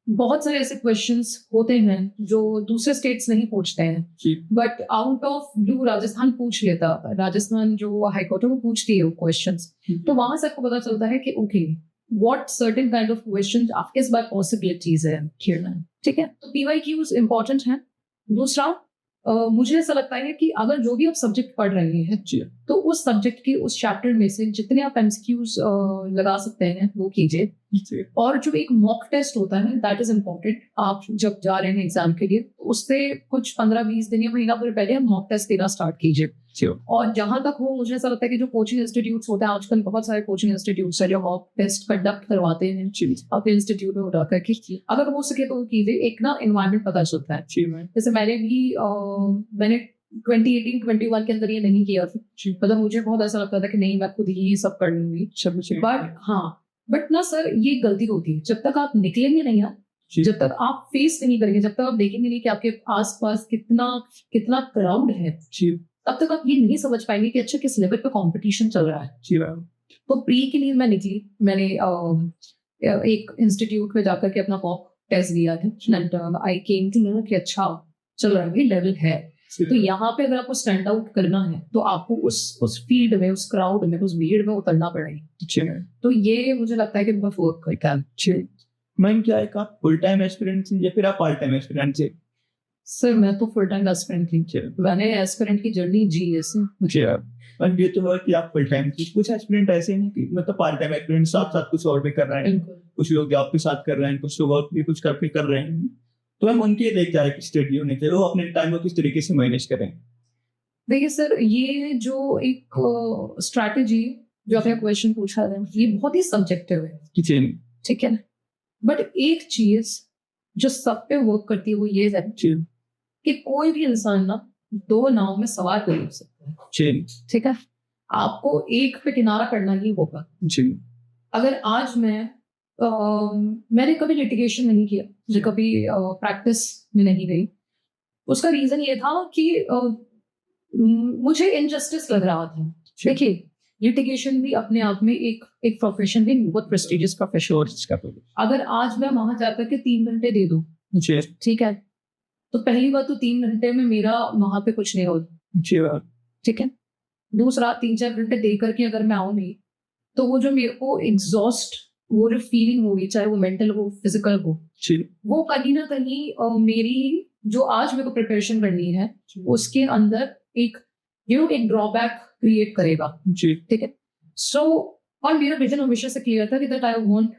बहुत सारे ऐसे क्वेश्चंस होते हैं जो दूसरे स्टेट्स नहीं पूछते हैं, जी but out of blue Rajasthan पूछ लेता. राजस्थान जो हाईकोर्ट है वो पूछती है वो क्वेश्चंस. तो वहां से आपको पता चलता है कि okay what certain kind of questions आपके इस बार पॉसिबिलिटीज है खेलना. ठीक है, तो पीवाईक्यूज इंपॉर्टेंट है. दूसरा, मुझे ऐसा लगता है कि अगर जो भी आप सब्जेक्ट पढ़ रहे हैं जी तो उस सब्जेक्ट के उस चैप्टर में से जितने आप एमसीक्यूज लगा सकते हैं वो कीजिए. जी और जो एक मॉक टेस्ट होता है दैट इज इम्पोर्टेंट. आप जब जा रहे हैं एग्जाम के लिए उससे कुछ 15-20 दिन या महीना भर पहले आप मॉक टेस्ट देना स्टार्ट कीजिए. जी और जहां तक हो, मुझे ऐसा लगता है कि जो कोचिंग इंस्टीट्यूट्स होते हैं, आजकल बहुत सारे कोचिंग इंस्टीट्यूट्स है जो मॉक टेस्ट कंडक्ट करवाते हैं जी अपने इंस्टीट्यूट में उठा करके. अगर हो सके तो कीजिए, एक ना एनवायरमेंट पता चलता है. जी मैम जैसे मैंने 2018-21 के अंदर ये नहीं किया था. मतलब मुझे बहुत ऐसा लगता था कि नहीं मैं खुद ही सब कर लूंगी. बट हाँ, बट ना सर ये गलती होती है. जब तक आप निकलेंगे नहीं ना, जब तक आप फेस नहीं करेंगे, जब तक आप देखेंगे नहीं कि आपके आसपास कितना कितना क्राउड है, तब तक आप ये नहीं समझ पाएंगे कि अच्छा किस लेवल पे कंपटीशन चल रहा है. जी मैम तो प्री के लिए मैं निकली, मैंने एक इंस्टीट्यूट में जाकर के अपना मॉक टेस्ट दिया था. And I came to know कि अच्छा चल रहा है, लेवल है. तो यहाँ पे अगर आपको स्टैंड आउट करना है तो आपको उस फील्ड में, उस क्राउड में, उस भीड़ में उतरना पड़ेगा. तो ये मुझे लगता है कि बहुत वर्क करता है. मैम क्या है, आप फुल टाइम एस्पिरेंट या फिर आप पार्ट टाइम एस्पिरेंट से? सर मैं तो फुल टाइम एस्पिरेंट थी. मैंने एस्पिरेंट की जर्नी जी है सर. और ये तो है कि आप फुल टाइम थी. कुछ एस्पिरेंट ऐसे नहीं कि मतलब पार्ट टाइम एस्पिरेंट साथ साथ कुछ और भी कर रहे हैं, कुछ लोग जॉब के साथ कर रहे हैं, कुछ लोग और भी कुछ करके कर रहे हैं. तो हम उनके लिए क्या है कि स्टडी होने चाहिए, वो अपने टाइम को किस तरीके से मैनेज करें. देखिए सर, ये जो एक स्ट्रैटेजी जो आपने क्वेश्चन पूछा है ये बहुत ही सब्जेक्टिव है. ठीक है, बट एक चीज जो सब पे वर्क करती है वो ये है कि कोई भी इंसान ना 2 नाव में सवार कर सकता है. ठीक है, आपको एक पे किनारा करना ही होगा. अगर आज मैंने कभी लिटिगेशन नहीं किया, मुझे कभी प्रैक्टिस में नहीं गई. उसका रीजन ये था कि मुझे इनजस्टिस लग रहा था. देखिए, लिटिगेशन भी अपने आप में एक प्रोफेशन है, बहुत प्रेस्टिजियस प्रोफेशन. अगर आज मैं वहां जाकर के 3 घंटे दे दूं, ठीक है, तो पहली बात तो 3 घंटे में मेरा वहां पे कुछ नहीं होगा. ठीक है, दूसरा 3-4 घंटे दे करके अगर मैं आऊंगी तो वो जो मेरे को एग्जॉस्ट वो जो फीलिंग होगी, चाहे वो मेंटल हो फिजिकल हो, जी वो कहीं ना कहीं मेरी जो आज मेरे को प्रिपरेशन करनी है उसके अंदर एक एक ड्रॉबैक क्रिएट करेगा। जी ठीक है। सो और मेरा विजन हमेशा से क्लियर था कि that I want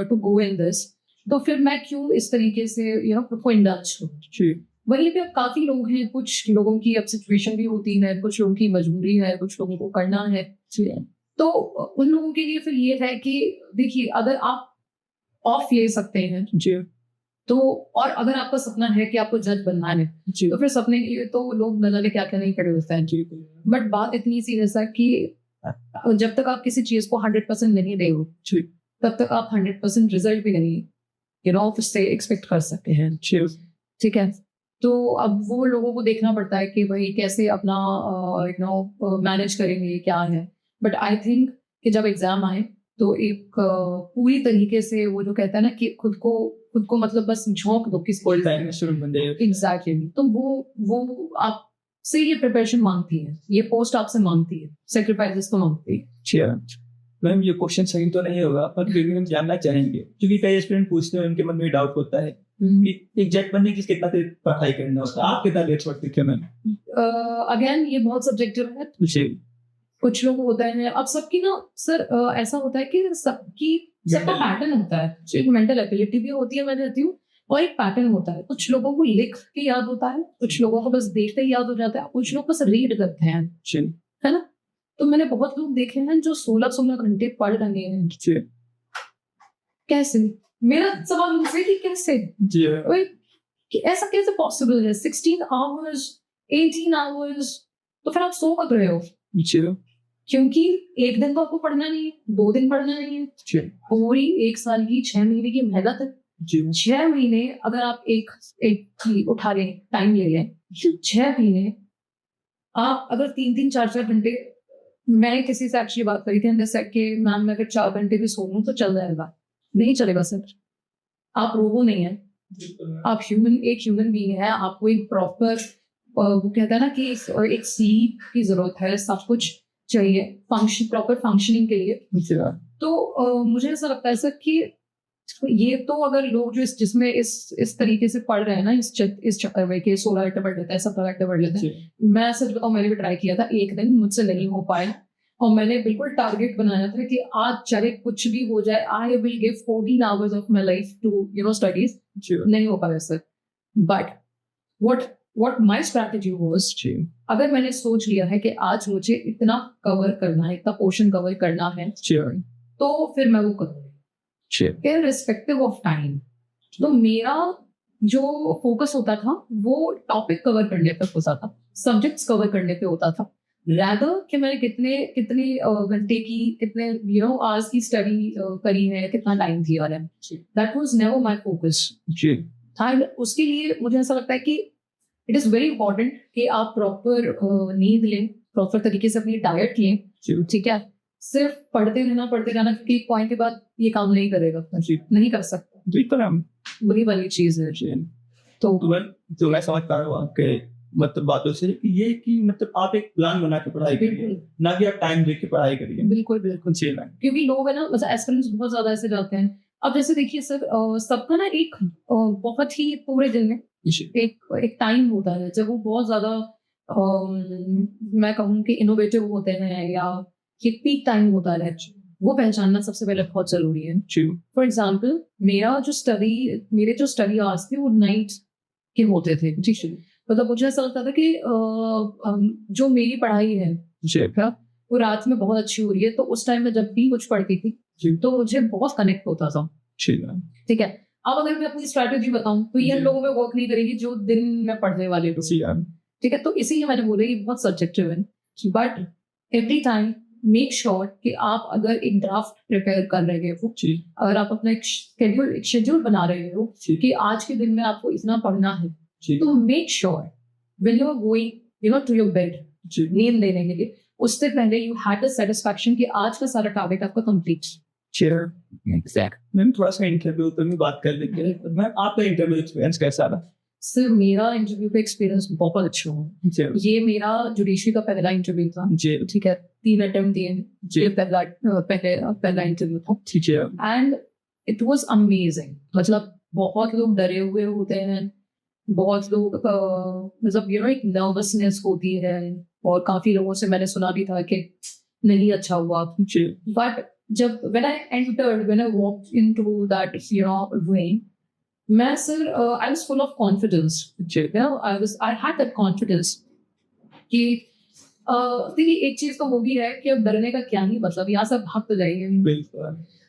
to go in this, तो फिर मैं क्यों इस तरीके से खुद को इंडल्ज हूँ। जी वहीं पे अब काफी लोग हैं, कुछ लोगों की अब सिचुएशन भी होती है, कुछ लोगों की मजबूरी है, कुछ लोगों को करना है। तो उन लोगों के लिए फिर ये है कि देखिए, अगर आप ऑफ ले सकते हैं जी तो, और अगर आपका सपना है कि आपको जज बनना है जी तो फिर सपने के लिए तो लोग न जाने क्या क्या नहीं खड़े होते हैं। जी बट बात इतनी सीरियस है कि जब तक आप किसी चीज को 100% नहीं दे हो जी तब तक आप 100% रिजल्ट भी नहीं उससे एक्सपेक्ट कर सकते हैं। जी ठीक है। तो अब वो लोगों को देखना पड़ता है कि भाई कैसे अपना मैनेज करेंगे, क्या है। बट आई थिंक कि जब एग्जाम आए तो एक पूरी तरीके से वो जो कहता है ना कि खुद को मतलब बस झोंक दो किस फुल टाइम स्टूडेंट बन जाइए। एग्जैक्टली। तो वो आपसे ये प्रिपरेशन मांगती है, ये पोस्ट आपसे मांगती है, सेक्रीफाइसेस तो मांगती है। जी मैम, ये क्वेश्चन सही तो नहीं होगा पर फिर भी हम जानना चाहेंगे, क्योंकि कई स्टूडेंट पूछते हैं, उनके मन में डाउट होता है कि एक जज बनने की कितना देर पढ़ाई करना होता है, आप कितना लेट पढ़ते थे मैम? अगेन ये बहुत सब्जेक्टिव है। जी कुछ लोग होता है, अब सबकी ना सर ऐसा होता है कि सबका पैटर्न होता है। एक मेंटल एबिलिटी भी होती है, मैं कहती हूँ, और एक पैटर्न होता है। कुछ लोगों को लिख के याद होता है, कुछ लोगों को बस देखते ही याद हो जाता है, कुछ लोग बस रीड करते हैं, जी है ना। तो मैंने बहुत लोग देखे हैं जो 16-16 घंटे पढ़ रहे हैं। जी कैसे? मेरा सवाल उनसे कि कैसे जी कि ऐसा कैसे पॉसिबल है? 16 आवर्स, 18 आवर्स, तो फिर आप सो कब रहे हो? जी क्योंकि एक दिन तो आपको पढ़ना नहीं है, 2 दिन पढ़ना नहीं है, जी पूरी 1 साल की 6 महीने की मेहनत है। जी 6 महीने अगर आप एक की उठा लें, टाइम ले लें, 6 महीने आप अगर 3-3, 4-4 घंटे, मैंने किसी से एक्चुअली बात करी थी, अंदर सेट के मैम मैं अगर 4 घंटे भी सो लूं तो चल जाएगा। नहीं चलेगा सर, आप रोबो नहीं है, आप एक ह्यूमन बीइंग है। आपको एक प्रॉपर वो कहता है ना कि एक स्लीप की जरूरत है, सब कुछ चाहिए प्रॉपर फंक्शनिंग के लिए। तो मुझे ऐसा लगता है सर कि ये तो अगर लोग जो जिसमें इस तरीके से पढ़ रहे हैं ना, इस चक्कर में कि 16 घंटे पढ़ लेता है, 17 घंटे पढ़ लेता है। मैं सच बताऊं, मैंने भी ट्राई किया था, एक दिन मुझसे नहीं हो पाया, और मैंने बिल्कुल टारगेट बनाया था कि आज चाहे कुछ भी हो जाए, I will give 14 hours of my life to studies. नहीं हो पाया sir. But what my strategy was, अगर मैंने सोच लिया है कि आज मुझे इतना कवर करना है, इतना पोर्शन कवर करना है, तो फिर मैं वो करूँगी irrespective of time। तो मेरा जो फोकस होता था वो टॉपिक कवर करने पे होता था, सब्जेक्ट्स कवर करने पे होता था, rather कि मैंने कितने घंटे की, कितने आवर्स की स्टडी करी है, कितना टाइम दिया है। That was never my focus. उसके लिए मुझे ऐसा लगता है कि इट इज वेरी इंपॉर्टेंट कि आप प्रॉपर नींद लें, प्रॉपर तरीके से अपनी डाइट लें। ठीक है। सिर्फ पढ़ते रहना क्योंकि एक पॉइंट के बाद ये काम नहीं करेगा, नहीं कर सकता। वही वाली चीज है। तो मैं समझ पा रहा हूँ आपके मतलब बातों से ये कि मतलब आप एक प्लान बना के पढ़ाई करिए, ना कि आप टाइम दे के पढ़ाई करिए। बिल्कुल क्योंकि लोग है ना, मतलब एस्पिरेंट्स बहुत ज्यादा ऐसे जाते हैं। अब जैसे देखिए सर, सबका ना एक बहुत ही पूरे दिन में एक टाइम होता है जब वो बहुत ज्यादा मैं कहूँ कि इनोवेटिव होते हैं, या एक पीक टाइम होता है, वो पहचानना सबसे पहले बहुत जरूरी है। फॉर एग्जाम्पल मेरे जो स्टडी आवर्स थे वो नाइट के होते थे। मतलब मुझे ऐसा लगता था कि जो मेरी पढ़ाई है वो रात में बहुत अच्छी हो रही है, तो उस टाइम में जब भी कुछ पढ़ती थी तो मुझे बहुत कनेक्ट होता था। ठीक है। अब अगर मैं अपनी स्ट्रैटेजी बताऊं तो ये लोगों में वर्क नहीं करेगी जो दिन में पढ़ने वाले लोग। ठीक है। तो इसीलिए मैंने बोला ये बहुत सब्जेक्टिव है, but every time make sure कि आप अगर एक ड्राफ्ट प्रिपेयर कर रहे हो, अगर आप अपना एक शेड्यूल बना रहे हो कि आज के दिन में आपको इतना पढ़ना है, तो make sure when you are going to your bed, नींद लेने के लिए, उससे पहले यू हैड द सेटिस्फैक्शन कि आज का सारा टारगेट आपका कंप्लीट। मैम थोड़ा सा इंटरव्यू तो बात कर लेंगे। मैम आपका इंटरव्यू एक्सपीरियंस कैसा रहा? सिर्फ मेरा इंटरव्यू का एक्सपीरियंस बहुत अच्छा हुआ। जी ये मेरा जुडिशरी का पहला इंटरव्यू था, जी ठीक है, 3 अटेम्प्ट दिए, जी ये पहला इंटरव्यू था ठीक है एंड इट वाज अमेजिंग। मतलब बहुत लोग डरे हुए होते हैं, बहुत लोग मतलब एक नर्वसनेस होती है, और काफी लोगों से मैंने सुना भी था कि नहीं अच्छा हुआ, जी बट जब when I walked into that room, मैं sir I was full of confidence, जी I had that confidence कि देखिए एक चीज तो होगी है कि अब डरने का क्या ही मतलब, यहाँ सब भाग तो जाएंगे, बिल्कुल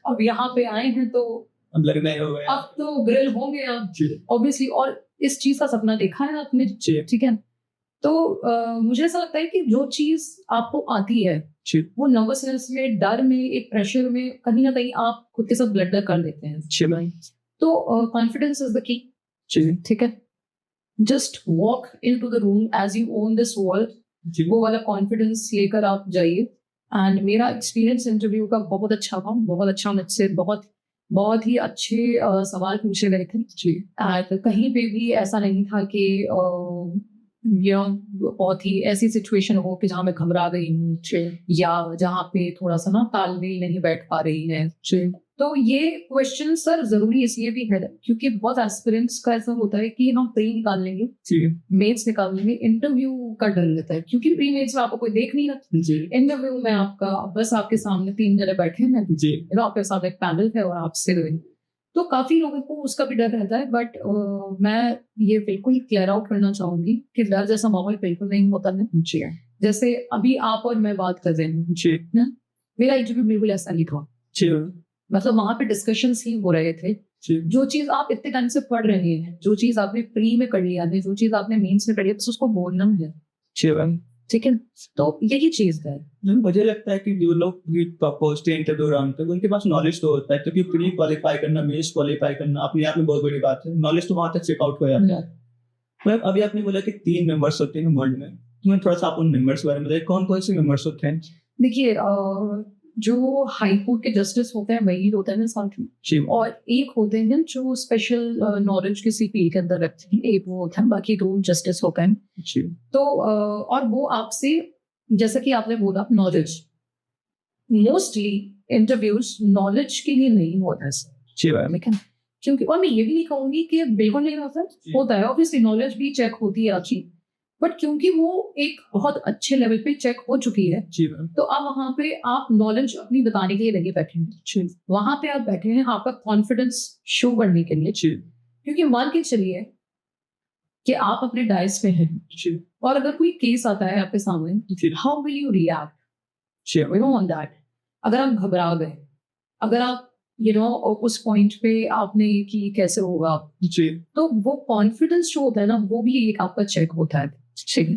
अब यहाँ पे आए हैं तो अब लगना ही हो गया अब तो ग्रिल होंगे अब जी ऑब्वियसली, और इस चीज का सपना देखा है आपने, जी ठीक है। तो मुझे ऐसा लगता है कि जो चीज आपको आती है जी वो नर्वसनेस में, डर में, एक प्रेशर में कहीं ना कहीं आप खुद के साथ ब्लडर कर देते हैं। जी भाई तो कॉन्फिडेंस इज द की, जी ठीक है। Just walk into the room as you own this world, जी वो वाला कॉन्फिडेंस लेकर आप जाइए। एंड मेरा एक्सपीरियंस इंटरव्यू का बहुत अच्छा था, बहुत अच्छा, मुझसे बहुत ही अच्छे सवाल पूछे गए थे जी एंड कहीं पे भी ऐसा नहीं था कि बहुत ही ऐसी सिचुएशन हो कि जहाँ मैं घबरा गई हूँ या जहाँ पे थोड़ा सा ना तालमेल नहीं बैठ पा रही है। जी तो ये क्वेश्चन सर जरूरी इसलिए भी है क्योंकि बहुत एस्पिरेंट्स का ऐसा होता है कि हम प्री निकाल लेंगे, जी मेंस निकाल लेंगे, इंटरव्यू का डर रहता है क्योंकि प्री मेंस में आपको कोई देख नहीं रहा, जी इंटरव्यू में आपका बस आपके सामने 3 जने बैठे हैं, जी आपके साथ एक पैनल है और आपसे तो काफी लोगों को उसका भी डर रहता है। बट मैं ये बिल्कुल क्लियर आउट करना चाहूंगी कि डर जैसा माहौल बिल्कुल नहीं होता है। जी जैसे अभी आप और मैं बात कर रहे हैं जी ना, मेरा इंटरव्यू बिल्कुल ऐसा नहीं था, जी मतलब वहां पे डिस्कशंस ही हो रहे थे। जी जो चीज आप इतने टाइम से पढ़ रहे हैं, जो चीज आपने प्री में कर लिया है, जो चीज आपने मेंस में कर लिया, तो उसको बोलना है, जी भाई ठीक है। तो यही चीज है। मुझे लगता है कि जो लोग पहुंचते हैं इंटरव्यू राउंड तक उनके पास नॉलेज तो होता है, क्योंकि प्री क्वालिफाई करना, मेंस क्वालिफाई करना अपने आप में बहुत बड़ी बात है, नॉलेज तो वहां तक चेकआउट हो जाता है। मतलब अभी आपने बोला कि 3 मेंबर्स होते हैं वर्ल्ड में, तो मैं थोड़ा सा आप उन मेंबर्स के बारे में बताइए, कौन कौन से मेंबर्स होते हैं? देखिए जो हाई कोर्ट के जस्टिस होते हैं वही होते हैं साथ में, जी और एक होते हैं जो स्पेशल नॉलेज किसी फील्ड के अंदर रखते हैं, एक वो होता है, बाकी 2 जस्टिस होते हैं। जी तो और वो आपसे, जैसा कि आपने बोला, नॉलेज, मोस्टली इंटरव्यूज नॉलेज के लिए नहीं होता है जी भाई क्योंकि, और मैं ये भी नहीं कहूंगी कि बिल्कुल नहीं होता है, ऑब्वियसली नॉलेज भी चेक होती है आपकी, बट क्योंकि वो एक बहुत अच्छे लेवल पे चेक हो चुकी है, जी मैम तो अब वहां पे आप नॉलेज अपनी बताने के लिए नहीं बैठे हैं, जी वहां पे आप बैठे हैं आपका कॉन्फिडेंस शो करने के लिए। जी क्योंकि मान के चलिए कि आप अपने डाइस पे हैं जी और अगर कोई केस आता है आपके सामने, जी हाउ विल यू रिएक्ट, जी यू नो ऑन दैट। अगर आप घबरा गए, अगर आप उस पॉइंट पे आपने कि कैसे होगा, जी तो वो कॉन्फिडेंस जो होता है ना, वो भी एक आपका चेक होता है, ठीक है।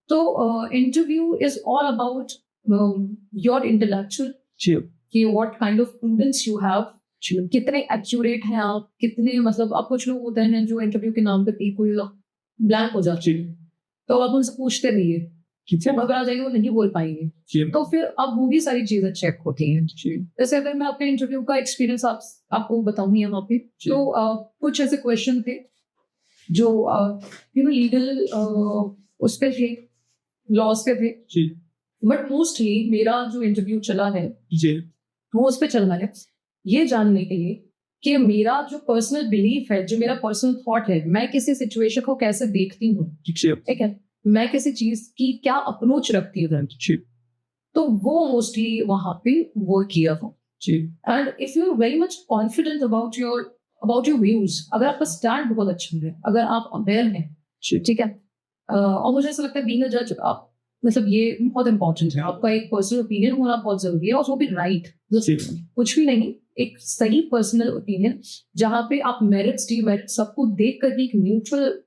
तो interview is all about your intellectual, जी कि what kind of prudence you have, कितने एक्यूरेट हैं आप, कितने, मतलब अब कुछ लोग होते हैं जो इंटरव्यू के नाम पे बिल्कुल ब्लैंक हो जाते हैं, तो आप उनसे पूछते रहिए, घबरा जाएंगे, वो नहीं बोल पाएंगे, जी तो फिर अब वो भी सारी चीजें चेक होती हैं। जी जैसे अगर मैं अपने इंटरव्यू का एक्सपीरियंस आपको बताऊं यहाँ पे, जी। तो कुछ ऐसे क्वेश्चन थे जो लीगल उस पे थे, लॉज पे थे, जी बट मोस्टली मेरा जो इंटरव्यू चला है जी वो उस पे चल रहा है ये जानने के लिए कि मेरा जो पर्सनल बिलीफ है, जो मेरा पर्सनल थॉट है, मैं किसी सिचुएशन को कैसे देखती हूँ, जी ठीक है, मैं किसी चीज की क्या अप्रोच रखती हूँ, जी तो वो मोस्टली वहां पे वो किया था। जी and if you are very much confident about your views, अगर आपका स्टैंड बहुत अच्छा है, अगर आप अवेयर हैं, जी ठीक है, और मुझे ऐसा लगता है बीइंग अ जज, आप मतलब ये बहुत इंपॉर्टेंट है, आपका एक पर्सनल ओपिनियन होना बहुत जरूरी है, और वो भी राइट, जी कुछ भी नहीं, एक सही पर्सनल ओपिनियन जहाँ पे आप मेरिट्स डीमेरिट्स सबको देख कर एक न्यूट्रल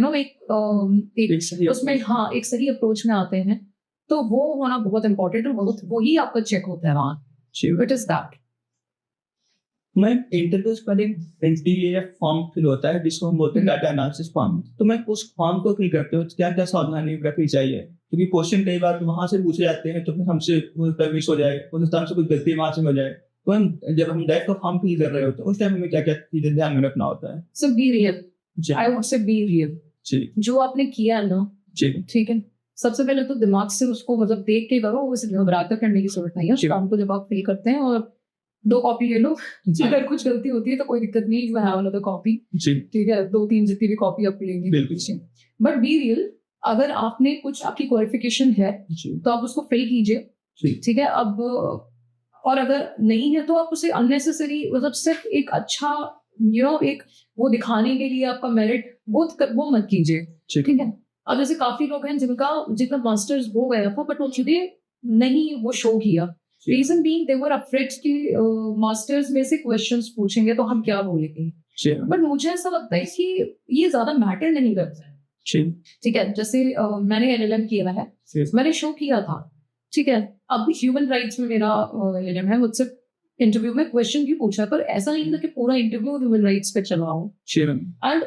एक उसमें हाँ एक सही अप्रोच में आते हैं, तो वो होना बहुत इंपॉर्टेंट है, वो ही आपका चेक होता है वहाँ। It is that. मैं इंटरव्यूज पर एक एनटीए फॉर्म फिल होता है जिसको हम बोलते हैं डाटा एनालिसिस फॉर्म, तो मैं उस फॉर्म को फिल करते हूँ, क्या क्या सावधानी रखनी चाहिए, क्योंकि क्वेश्चन कई बार वहां से पूछे जाते हैं, तो फिर हमसे मिस हो जाए, उस टाइम से कोई गलती वहां से हो जाए, तो हम जब हम डायरेक्ट का फॉर्म फिल कर रहे होते हैं उस टाइम हमें क्या क्या चीजें ध्यान में रखना होता है? सो बी रियल, जी I would say be real. जी जो आपने किया है ना, जी ठीक है, सबसे पहले तो दिमाग से उसको मतलब देख के करो, उसे घबरा कर करने की जरूरत नहीं है। जी। शाम को जब आप फील करते हैं और 2 कॉपी ले लो, जी अगर कुछ गलती होती है तो कोई दिक्कत नहीं, यू हैव अनदर कॉपी, जी ठीक है, 2-3 जितनी भी कॉपी आप लेंगे बिल्कुल। But be real. अगर आपने कुछ आपकी क्वालिफिकेशन है जी तो आप उसको फिल कीजिए, जी ठीक है। अब और अगर नहीं है तो आप उसे अननेसेसरी मतलब सिर्फ एक अच्छा एक वो दिखाने के लिए आपका मेरिट वो मत कीजिए, ठीक ठीक है। अब जैसे काफी लोग हैं जिनका मास्टर्स हो गया था बट उन्होंने नहीं वो शो किया। Reason being they were afraid कि मास्टर्स में से क्वेश्चंस पूछेंगे तो हम क्या बोलेंगे। जी बट मुझे ऐसा लगता है कि ये ज्यादा मैटर नहीं करता है, जी ठीक है। जैसे मैंने एलएलएम किया है, जी मैंने शो किया था, ठीक है। अब ह्यूमन राइट्स में मेरा एलएलएम है, मुझसे इंटरव्यू में क्वेश्चन भी पूछा, पर ऐसा नहीं था कि पूरा इंटरव्यू ह्यूमन राइट्स पे चला हो। जी एंड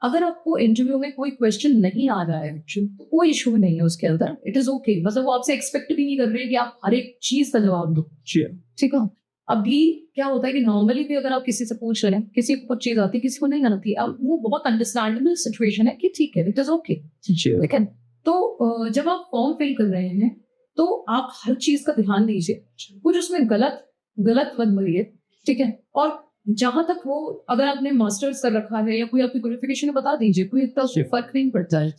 अगर आपको इंटरव्यू में कोई क्वेश्चन नहीं आ रहा है तो कोई इशू नहीं है उसके अंदर, इट इज ओके। मतलब वो आपसे एक्सपेक्ट भी नहीं कर रहे कि आप हर एक चीज का जवाब दो, जी ठीक है। अभी क्या होता है कि नॉर्मली भी अगर आप किसी से पूछ रहे हैं, किसी को कुछ चीज आती है, किसी को नहीं आती, अब वो बहुत अंडरस्टैंडेबल सिचुएशन है कि ठीक है, इट इज ओके, जी ठीक है। तो जब आप फॉर्म फिल कर रहे हैं तो आप हर चीज का ध्यान दीजिए, कुछ उसमें गलत मत भरिए, ठीक है। और जहां तक वो अगर आपने मास्टर्स कर रखा है या कोई आपकी क्वालिफिकेशन है बता दीजिए, कोई इतना फर्क नहीं पड़ता है।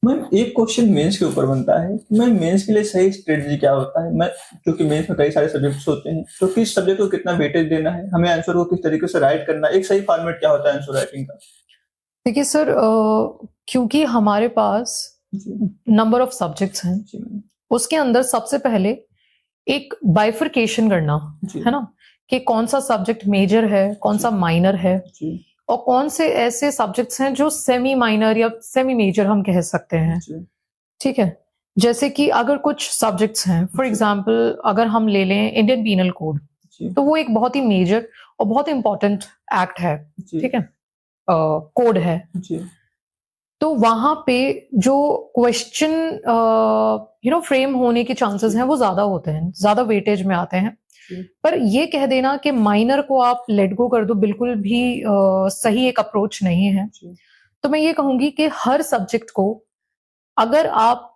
मैम एक क्वेश्चन मेंस के ऊपर बनता है, मैम मेंस के लिए सही स्ट्रेटजी क्या होता है? मैं क्योंकि मेंस में कई सारे सब्जेक्ट्स होते हैं, तो किस सब्जेक्ट को कितना वेटेज देना है, हमें आंसर को किस तरीके से राइट करना है, एक सही फॉर्मेट क्या होता है आंसर राइटिंग का? देखिए सर, क्योंकि हमारे पास नंबर ऑफ सब्जेक्ट्स हैं, जी मैम। उसके अंदर सबसे पहले एक बाइफरकेशन करना जी है ना, कि कौन सा सब्जेक्ट मेजर है, कौन सा माइनर है, जी और कौन से ऐसे सब्जेक्ट्स हैं जो सेमी माइनर या सेमी मेजर हम कह सकते हैं, जी ठीक है। जैसे कि अगर कुछ सब्जेक्ट्स हैं, फॉर जी। एग्जांपल अगर हम ले लें इंडियन पीनल कोड, जी तो वो एक बहुत ही मेजर और बहुत इंपॉर्टेंट एक्ट है, जी ठीक है, कोड है। जी तो वहां पे जो क्वेश्चन फ्रेम होने के चांसेस हैं वो ज्यादा होते हैं, ज्यादा वेटेज में आते हैं। जी। पर ये कह देना कि माइनर को आप लेट गो कर दो, बिल्कुल भी सही एक अप्रोच नहीं है। जी तो मैं ये कहूंगी कि हर सब्जेक्ट को, अगर आप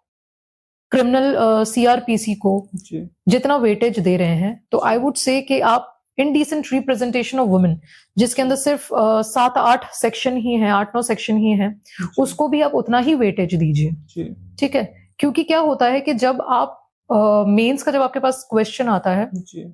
क्रिमिनल सीआरपीसी को जी जितना वेटेज दे रहे हैं, तो आई वुड से कि आप इनडिसेंट रिप्रेजेंटेशन ऑफ वुमेन, जिसके अंदर सिर्फ 7-8 सेक्शन ही हैं, 8-9 सेक्शन ही हैं, उसको भी आप उतना ही वेटेज दीजिए, जी ठीक है। क्योंकि क्या होता है कि जब आप मेंस का जब आपके पास क्वेश्चन आता है, जी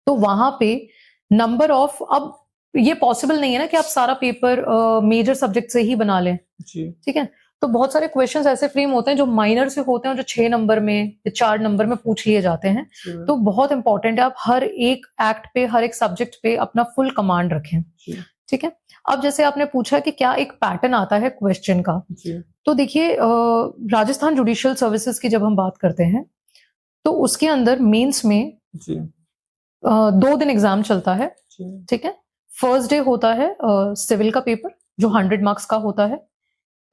तो वहां पे नंबर ऑफ, अब ये पॉसिबल नहीं है ना कि आप सारा पेपर मेजर सब्जेक्ट से ही बना लें, जी ठीक है। तो बहुत सारे क्वेश्चंस ऐसे फ्रेम होते हैं जो माइनर से होते हैं, जो 6 नंबर में या 4 नंबर में पूछ लिए जाते हैं। जी तो बहुत इंपॉर्टेंट है आप हर एक एक्ट पे, हर एक सब्जेक्ट पे अपना फुल कमांड रखें, जी ठीक है। अब जैसे आपने पूछा कि क्या एक पैटर्न आता है क्वेश्चन का, जी तो देखिए राजस्थान जुडिशियल सर्विसेज की जब हम बात करते हैं, तो उसके अंदर मेंस में जी 2 दिन एग्जाम चलता है, जी ठीक है। फर्स्ट डे होता है सिविल का पेपर जो 100 मार्क्स का होता है,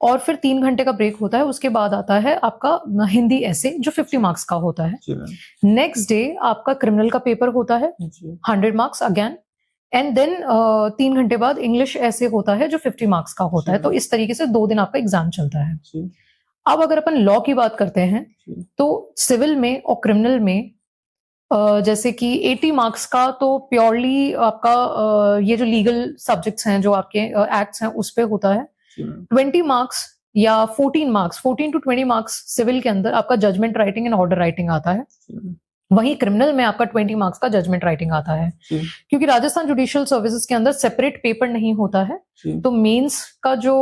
और फिर 3 घंटे का ब्रेक होता है। उसके बाद आता है आपका हिंदी ऐसे जो 50 मार्क्स का होता है। जी मैम। नेक्स्ट डे आपका क्रिमिनल का पेपर होता है जी 100 मार्क्स अगेन, एंड देन 3 घंटे बाद इंग्लिश ऐसे होता है जो 50 मार्क्स का होता है। तो इस तरीके से 2 दिन आपका एग्जाम चलता है। जी अब अगर अपन लॉ की बात करते हैं, जी तो सिविल में और क्रिमिनल में जैसे कि 80 मार्क्स का तो प्योरली आपका ये जो लीगल सब्जेक्ट्स हैं, जो आपके एक्ट्स हैं, उस पे होता है। जी मैम। 20 मार्क्स या 14 मार्क्स, 14 to 20 मार्क्स सिविल के अंदर आपका judgment writing and order writing आता है। जी मैम। वहीं क्रिमिनल में आपका 20 मार्क्स का जजमेंट राइटिंग आता है। जी क्योंकि राजस्थान जुडिशियल सर्विसेज के अंदर सेपरेट पेपर नहीं होता है, जी तो मेंस का जो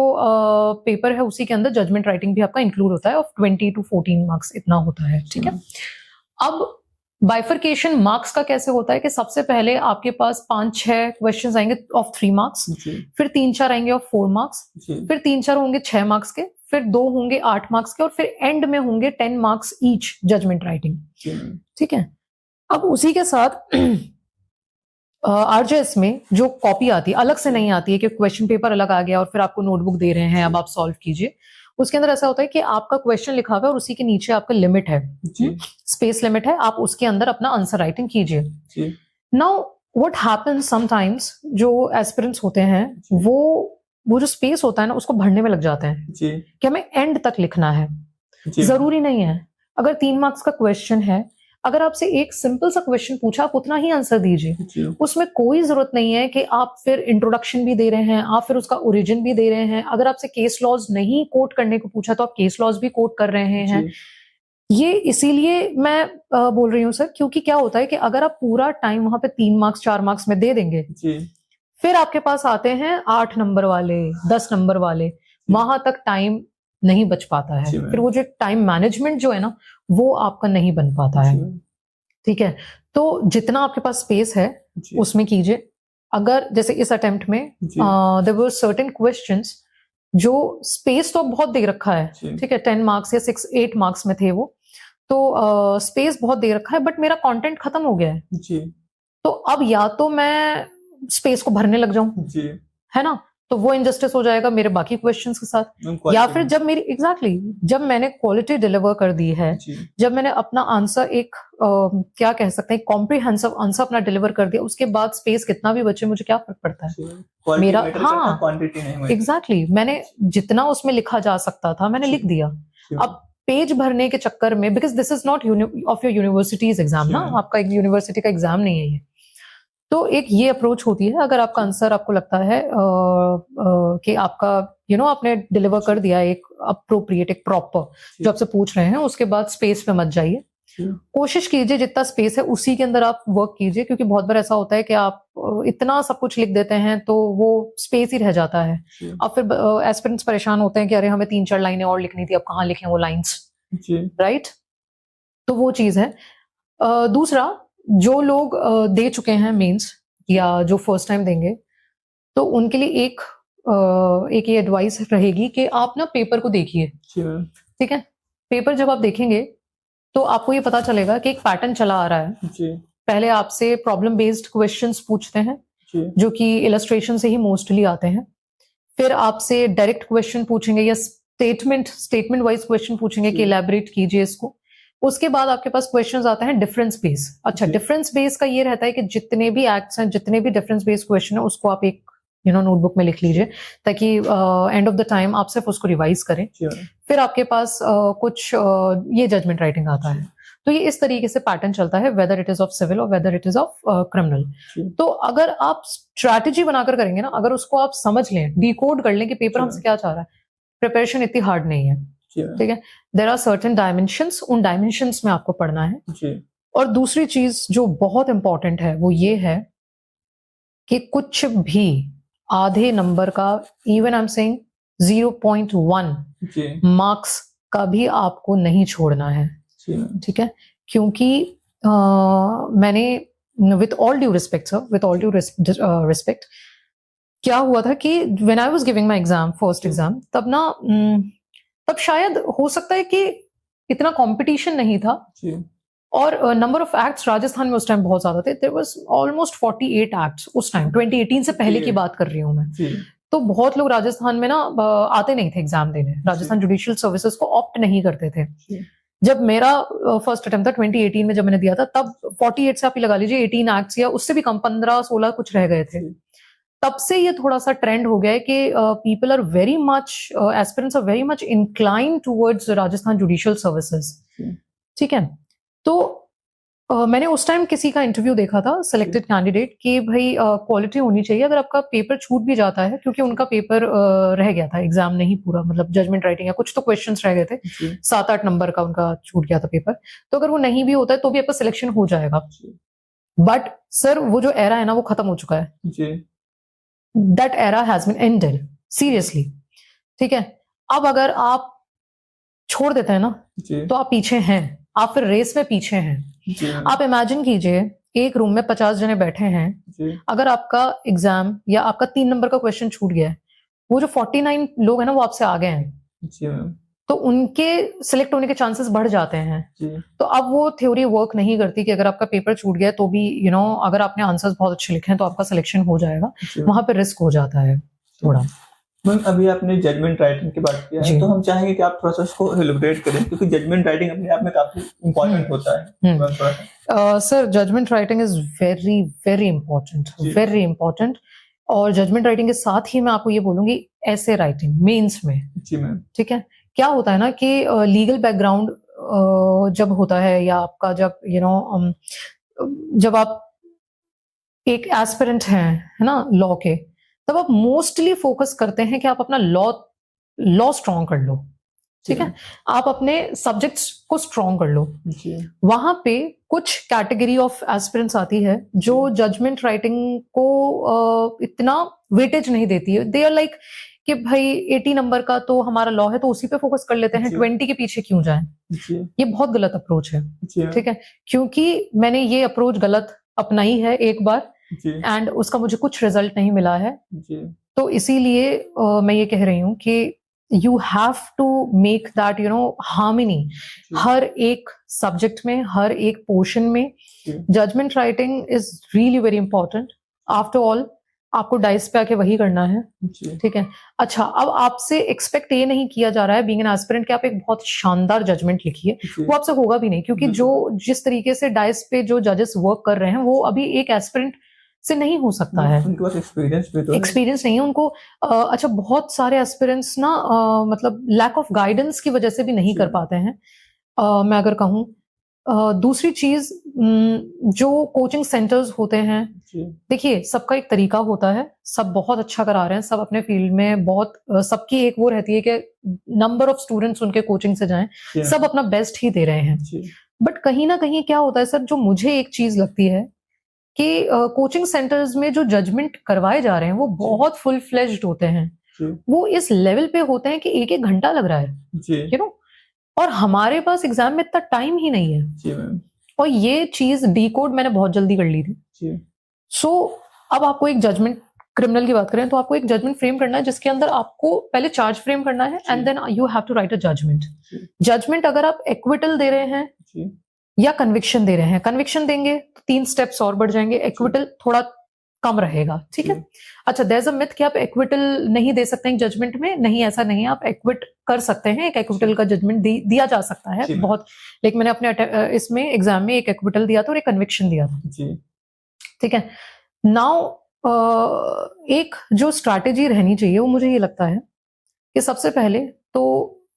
पेपर है उसी के अंदर जजमेंट राइटिंग भी आपका इंक्लूड होता है, और 20 to 14 मार्क्स इतना होता है, ठीक है। अब बाइफरकेशन मार्क्स का कैसे होता है कि सबसे पहले आपके पास 5-6 क्वेश्चंस आएंगे ऑफ 3 मार्क्स, जी फिर 3-4 आएंगे ऑफ 4 मार्क्स, जी फिर 3-4 होंगे 6 मार्क्स के, फिर 2 होंगे 8 मार्क्स के, और फिर एंड में होंगे 10 मार्क्स ईच जजमेंट राइटिंग, जी मैम। ठीक है। अब उसी के साथ आरजेएस में जो कॉपी आती है, अलग से नहीं आती है कि क्वेश्चन पेपर अलग आ गया और फिर आपको नोटबुक दे रहे हैं, अब आप सॉल्व कीजिए। उसके अंदर ऐसा होता है कि आपका क्वेश्चन लिखा हुआ है और उसी के नीचे आपका लिमिट है, जी स्पेस लिमिट है, आप उसके अंदर अपना आंसर राइटिंग कीजिए। जी नाउ व्हाट हैपेंस समटाइम्स, जो एस्पिरेंट्स होते हैं वो वो जो स्पेस होता है ना उसको भरने में लग जाते हैं जी कि हमें एंड तक लिखना है। जी जरूरी नहीं है, अगर 3 मार्क्स का क्वेश्चन है, अगर आपसे एक सिंपल सा क्वेश्चन पूछा आप उतना ही आंसर दीजिए, जी उसमें कोई जरूरत नहीं है कि आप फिर इंट्रोडक्शन भी दे रहे हैं, आप फिर उसका ओरिजिन भी दे रहे हैं। अगर आपसे केस लॉज नहीं कोट करने को पूछा तो आप केस लॉज भी कोट कर रहे हैं। ये इसीलिए मैं बोल रही हूँ सर, क्योंकि क्या होता है कि अगर आप पूरा टाइम वहां पे 3 मार्क्स 4 मार्क्स में दे देंगे, जी फिर आपके पास आते हैं 8 नंबर वाले, 10 नंबर वाले, वहां तक टाइम नहीं बच पाता जी है। मैम। फिर वो जो टाइम मैनेजमेंट जो है ना वो आपका नहीं बन पाता है। ठीक है, तो जितना आपके पास स्पेस है जी उसमें कीजिए। अगर जैसे इस अटेम्प्ट में जी देयर वर सर्टेन क्वेश्चंस जो स्पेस तो बहुत दे रखा है, जी ठीक है, 10 मार्क्स या 6-8 मार्क्स में थे वो, तो स्पेस बहुत दे रखा है, बट मेरा कंटेंट खत्म हो गया है। जी तो अब या तो मैं स्पेस को भरने लग जाऊं, जी है ना, तो वो इनजस्टिस हो जाएगा मेरे बाकी क्वेश्चंस के साथ। मैम, या quality फिर में- जब मेरी जब मैंने क्वालिटी डिलीवर कर दी है, जी जब मैंने अपना आंसर एक क्या कह सकते हैं कॉम्प्रिहेंसिव आंसर अपना डिलीवर कर दिया, उसके बाद स्पेस कितना भी बचे मुझे क्या फर्क पड़ता है। जी क्वालिटी मेरा- मैटर हाँ, करता है, क्वांटिटी नहीं मैटर। एग्जैक्टली मैंने जितना उसमें लिखा जा सकता था मैंने जी। लिख दिया। जी अब पेज भरने के चक्कर में, because this is not of your universities exam ना, जी। आपका एक यूनिवर्सिटी का एग्जाम नहीं है ये, तो एक ये अप्रोच होती है। अगर आपका आंसर आपको लगता है कि आपका आपने डिलीवर कर दिया एक अप्रोप्रिएट, एक प्रॉपर जो आपसे पूछ रहे हैं, उसके बाद स्पेस पे मत जाइए। कोशिश कीजिए जितना स्पेस है उसी के अंदर आप वर्क कीजिए, क्योंकि बहुत बार ऐसा होता है कि आप इतना सब कुछ लिख देते हैं तो वो स्पेस ही रह जाता है। अब फिर एस्पिरेंट्स परेशान होते हैं कि अरे हमें 3-4 लाइनें और लिखनी थी, अब कहाँ लिखें वो लाइंस, जी राइट। तो वो चीज है। दूसरा, जो लोग दे चुके हैं मेंस या जो फर्स्ट टाइम देंगे, तो उनके लिए एक ये एडवाइस रहेगी कि आप ना पेपर को देखिए। जी मैम। ठीक है, पेपर जब आप देखेंगे तो आपको ये पता चलेगा कि एक पैटर्न चला आ रहा है। जी पहले आपसे प्रॉब्लम बेस्ड क्वेश्चंस पूछते हैं जी जो कि इलस्ट्रेशन से ही मोस्टली आते हैं। फिर आपसे डायरेक्ट क्वेश्चन पूछेंगे या स्टेटमेंट वाइज क्वेश्चन पूछेंगे कि जी। इलैबोरेट कीजिए इसको। उसके बाद आपके पास क्वेश्चंस आते हैं डिफरेंस बेस। अच्छा, जी। डिफरेंस बेस का ये रहता है कि जितने भी एक्ट्स हैं, जितने भी डिफरेंस बेस क्वेश्चन है, उसको आप एक नोटबुक में लिख लीजिए, ताकि एंड ऑफ द टाइम आप सिर्फ उसको रिवाइज करें। जी मैम। फिर आपके पास कुछ ये जजमेंट राइटिंग आता है। तो ये इस तरीके से पैटर्न चलता है, whether it is of civil और whether it is of criminal. जी। तो अगर आप स्ट्रैटेजी बनाकर करेंगे ना, अगर उसको आप समझ लें, डिकोड कर लें कि पेपर जी। हमसे क्या चाह रहा है, प्रिपरेशन इतनी हार्ड नहीं है। जी मैम। ठीक है, देयर आर सर्टेन डायमेंशंस, उन डायमेंशंस में आपको पढ़ना है। जी और दूसरी चीज जो बहुत इंपॉर्टेंट है वो ये है कि कुछ भी आधे नंबर का, इवन आई एम सेइंग 0.1 जी मार्क्स का भी आपको नहीं छोड़ना है। जी मैम। ठीक है, क्योंकि मैंने with all due respect sir, with all due respect, क्या हुआ था कि when I was giving my exam, first exam, तब शायद हो सकता है कि इतना कंपटीशन नहीं था, जी और नंबर ऑफ एक्ट्स राजस्थान में उस टाइम बहुत ज्यादा थे। देयर वाज ऑलमोस्ट 48 एक्ट्स उस टाइम, 2018 से पहले की बात कर रही हूँ मैं। जी तो बहुत लोग राजस्थान में ना आते नहीं थे एग्जाम देने, राजस्थान जुडिशियल सर्विसेज को ऑप्ट नहीं करते थे। जी। जब मेरा फर्स्ट अटेम्प्ट था 2018 में, जब मैंने दिया था, तब 48 से आप ही लगा लीजिए 18 एक्ट्स या उससे भी कम, 15-16 कुछ रह गए थे। तब से ये थोड़ा सा ट्रेंड हो गया है कि people are very much, aspirants are very much inclined towards Rajasthan judicial services. ठीक है, तो मैंने उस टाइम किसी का इंटरव्यू देखा था, सिलेक्टेड कैंडिडेट, कि भाई क्वालिटी होनी चाहिए। अगर आपका पेपर छूट भी जाता है, क्योंकि उनका पेपर रह गया था, एग्जाम नहीं पूरा, मतलब जजमेंट राइटिंग या कुछ तो क्वेश्चंस रह गए थे, 7-8 नंबर का उनका छूट गया था पेपर, तो अगर वो नहीं भी होता है तो भी आपका सिलेक्शन हो जाएगा। बट सर वो जो एरा है ना वो खत्म हो चुका है। जी that era has been ended, seriously. ठीक है, अब अगर आप छोड़ देते हैं ना जी तो आप पीछे हैं, आप फिर रेस में पीछे हैं। जी मैम। आप इमेजिन कीजिए एक रूम में 50 जने बैठे हैं, जी अगर आपका एग्जाम या आपका 3 नंबर का क्वेश्चन छूट गया है, वो जो 49 लोग हैं ना वो आपसे आगे हैं, जी मैम। तो उनके सिलेक्ट होने के चांसेस बढ़ जाते हैं। जी तो अब वो थ्योरी वर्क नहीं करती कि अगर आपका पेपर छूट गया है तो भी अगर आपने आंसर्स बहुत अच्छे लिखे हैं तो आपका सिलेक्शन हो जाएगा। जी वहां पे रिस्क हो जाता है थोड़ा। मैम, अभी आपने जजमेंट राइटिंग की बात किया जी। है, तो हम चाहेंगे कि आप थोड़ा सा उसको एलिब्रेट करें, क्योंकि जजमेंट राइटिंग अपने आप में काफी इंपॉर्टेंट होता है। मैम, थोड़ा सा। Sir, judgment writing is very very important, जी। Very important. और जजमेंट राइटिंग के साथ ही मैं आपको ये बोलूंगी ऐसे राइटिंग मेंस में, जी मैम। ठीक है। क्या होता है ना कि लीगल बैकग्राउंड जब होता है या आपका जब जब आप एक एस्पिरेंट हैं, है ना, लॉ के, तब आप मोस्टली फोकस करते हैं कि आप अपना लॉ स्ट्रॉन्ग कर लो, ठीक है, आप अपने सब्जेक्ट्स को स्ट्रॉन्ग कर लो। जी वहां पे कुछ कैटेगरी ऑफ एस्पिरेंट्स आती है जो जजमेंट राइटिंग को इतना वेटेज नहीं देती है। दे आर लाइक कि भाई 80 नंबर का तो हमारा लॉ है तो उसी पे फोकस कर लेते हैं, जी। 20 के पीछे क्यों जाएं। जी ये बहुत गलत अप्रोच है, जी ठीक है, क्योंकि मैंने ये अप्रोच गलत अपनाई है एक बार जी एंड उसका मुझे कुछ रिजल्ट नहीं मिला है। जी तो इसीलिए मैं ये कह रही हूँ कि you have to make that harmony हर एक सब्जेक्ट में, हर एक पोर्शन में। Judgement writing is really very important. After all आपको डाइस पे आके वही करना है, जी ठीक है। अच्छा, अब आपसे एक्सपेक्ट ये नहीं किया जा रहा है बीइंग एन एस्पिरेंट कि आप एक बहुत शानदार जजमेंट लिखिए, वो आपसे होगा भी नहीं, क्योंकि जो जिस तरीके से डाइस पे जो जजेस वर्क कर रहे हैं वो अभी एक एस्पिरेंट से नहीं हो सकता है। उनके पास एक्सपीरियंस भी तो है। एक्सपीरियंस नहीं है उनको। अच्छा, बहुत सारे एस्पिरेंट्स ना मतलब लैक ऑफ गाइडेंस की वजह से भी नहीं कर पाते हैं। मैं अगर कहूँ दूसरी चीज, जो कोचिंग सेंटर्स होते हैं, देखिए सबका एक तरीका होता है, सब बहुत अच्छा करा रहे हैं, सब अपने फील्ड में बहुत सबकी एक वो रहती है कि नंबर ऑफ स्टूडेंट्स उनके कोचिंग से जाएं, सब अपना बेस्ट ही दे रहे हैं। बट कहीं ना कहीं क्या होता है सर, जो मुझे एक चीज लगती है कि कोचिंग सेंटर्स में जो जजमेंट करवाए जा रहे हैं वो बहुत फुल फ्लेज्ड होते हैं, वो इस लेवल पे होते हैं कि एक एक घंटा लग रहा है, यू नो, और हमारे पास एग्जाम में इतना टाइम ही नहीं है। जी मैम। और ये चीज डीकोड मैंने बहुत जल्दी कर ली थी। सो अब आपको एक जजमेंट, क्रिमिनल की बात करें तो आपको एक जजमेंट फ्रेम करना है जिसके अंदर आपको पहले चार्ज फ्रेम करना है and then you have to write a judgment. Judgment अगर आप एक्विटल दे रहे हैं या कन्विक्शन दे रहे हैं, कन्विक्शन देंगे तो 3 स्टेप्स और बढ़ जाएंगे, एक्विटल थोड़ा कम रहेगा, ठीक है। अच्छा, देयर इज अ मिथ कि आप एक्विटल नहीं दे सकते हैं जजमेंट में, नहीं, ऐसा नहीं है, आप एक्विट कर सकते हैं, एक एक्विटल का जजमेंट दिया जा सकता है बहुत। लेकिन मैंने अपने इसमें एग्जाम में एक एक्विटल दिया था और एक कन्विक्शन दिया था, ठीक है। नाउ एक जो स्ट्रैटेजी रहनी चाहिए वो मुझे ये लगता है कि सबसे पहले तो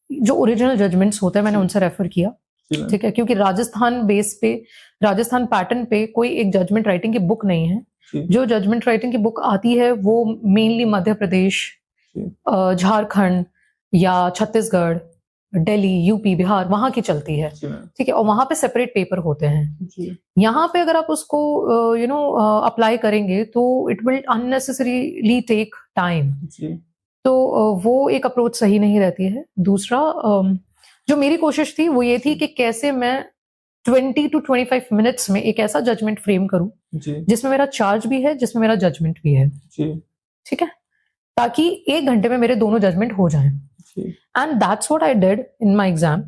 जो ओरिजिनल जजमेंट्स होते हैं मैंने उनसे रेफर किया, ठीक है, क्योंकि राजस्थान बेस पे, राजस्थान पैटर्न पे कोई एक जजमेंट राइटिंग की बुक नहीं है। जो जजमेंट राइटिंग की बुक आती है वो मेनली मध्य प्रदेश, झारखंड या छत्तीसगढ़, दिल्ली, यूपी, बिहार, वहां की चलती है, ठीक है, और वहां पे सेपरेट पेपर होते हैं। यहाँ पे अगर आप उसको अप्लाई करेंगे तो it will unnecessarily take time, तो वो एक अप्रोच सही नहीं रहती है। दूसरा, जो मेरी कोशिश थी वो ये थी कि कैसे मैं 20 to 25 मिनट्स में एक ऐसा जजमेंट फ्रेम करूं जिसमें मेरा चार्ज भी है, जिसमें मेरा जजमेंट भी है, ठीक है, ताकि 1 घंटे में मेरे दोनों जजमेंट हो जाएं। And that's what I did in my exam.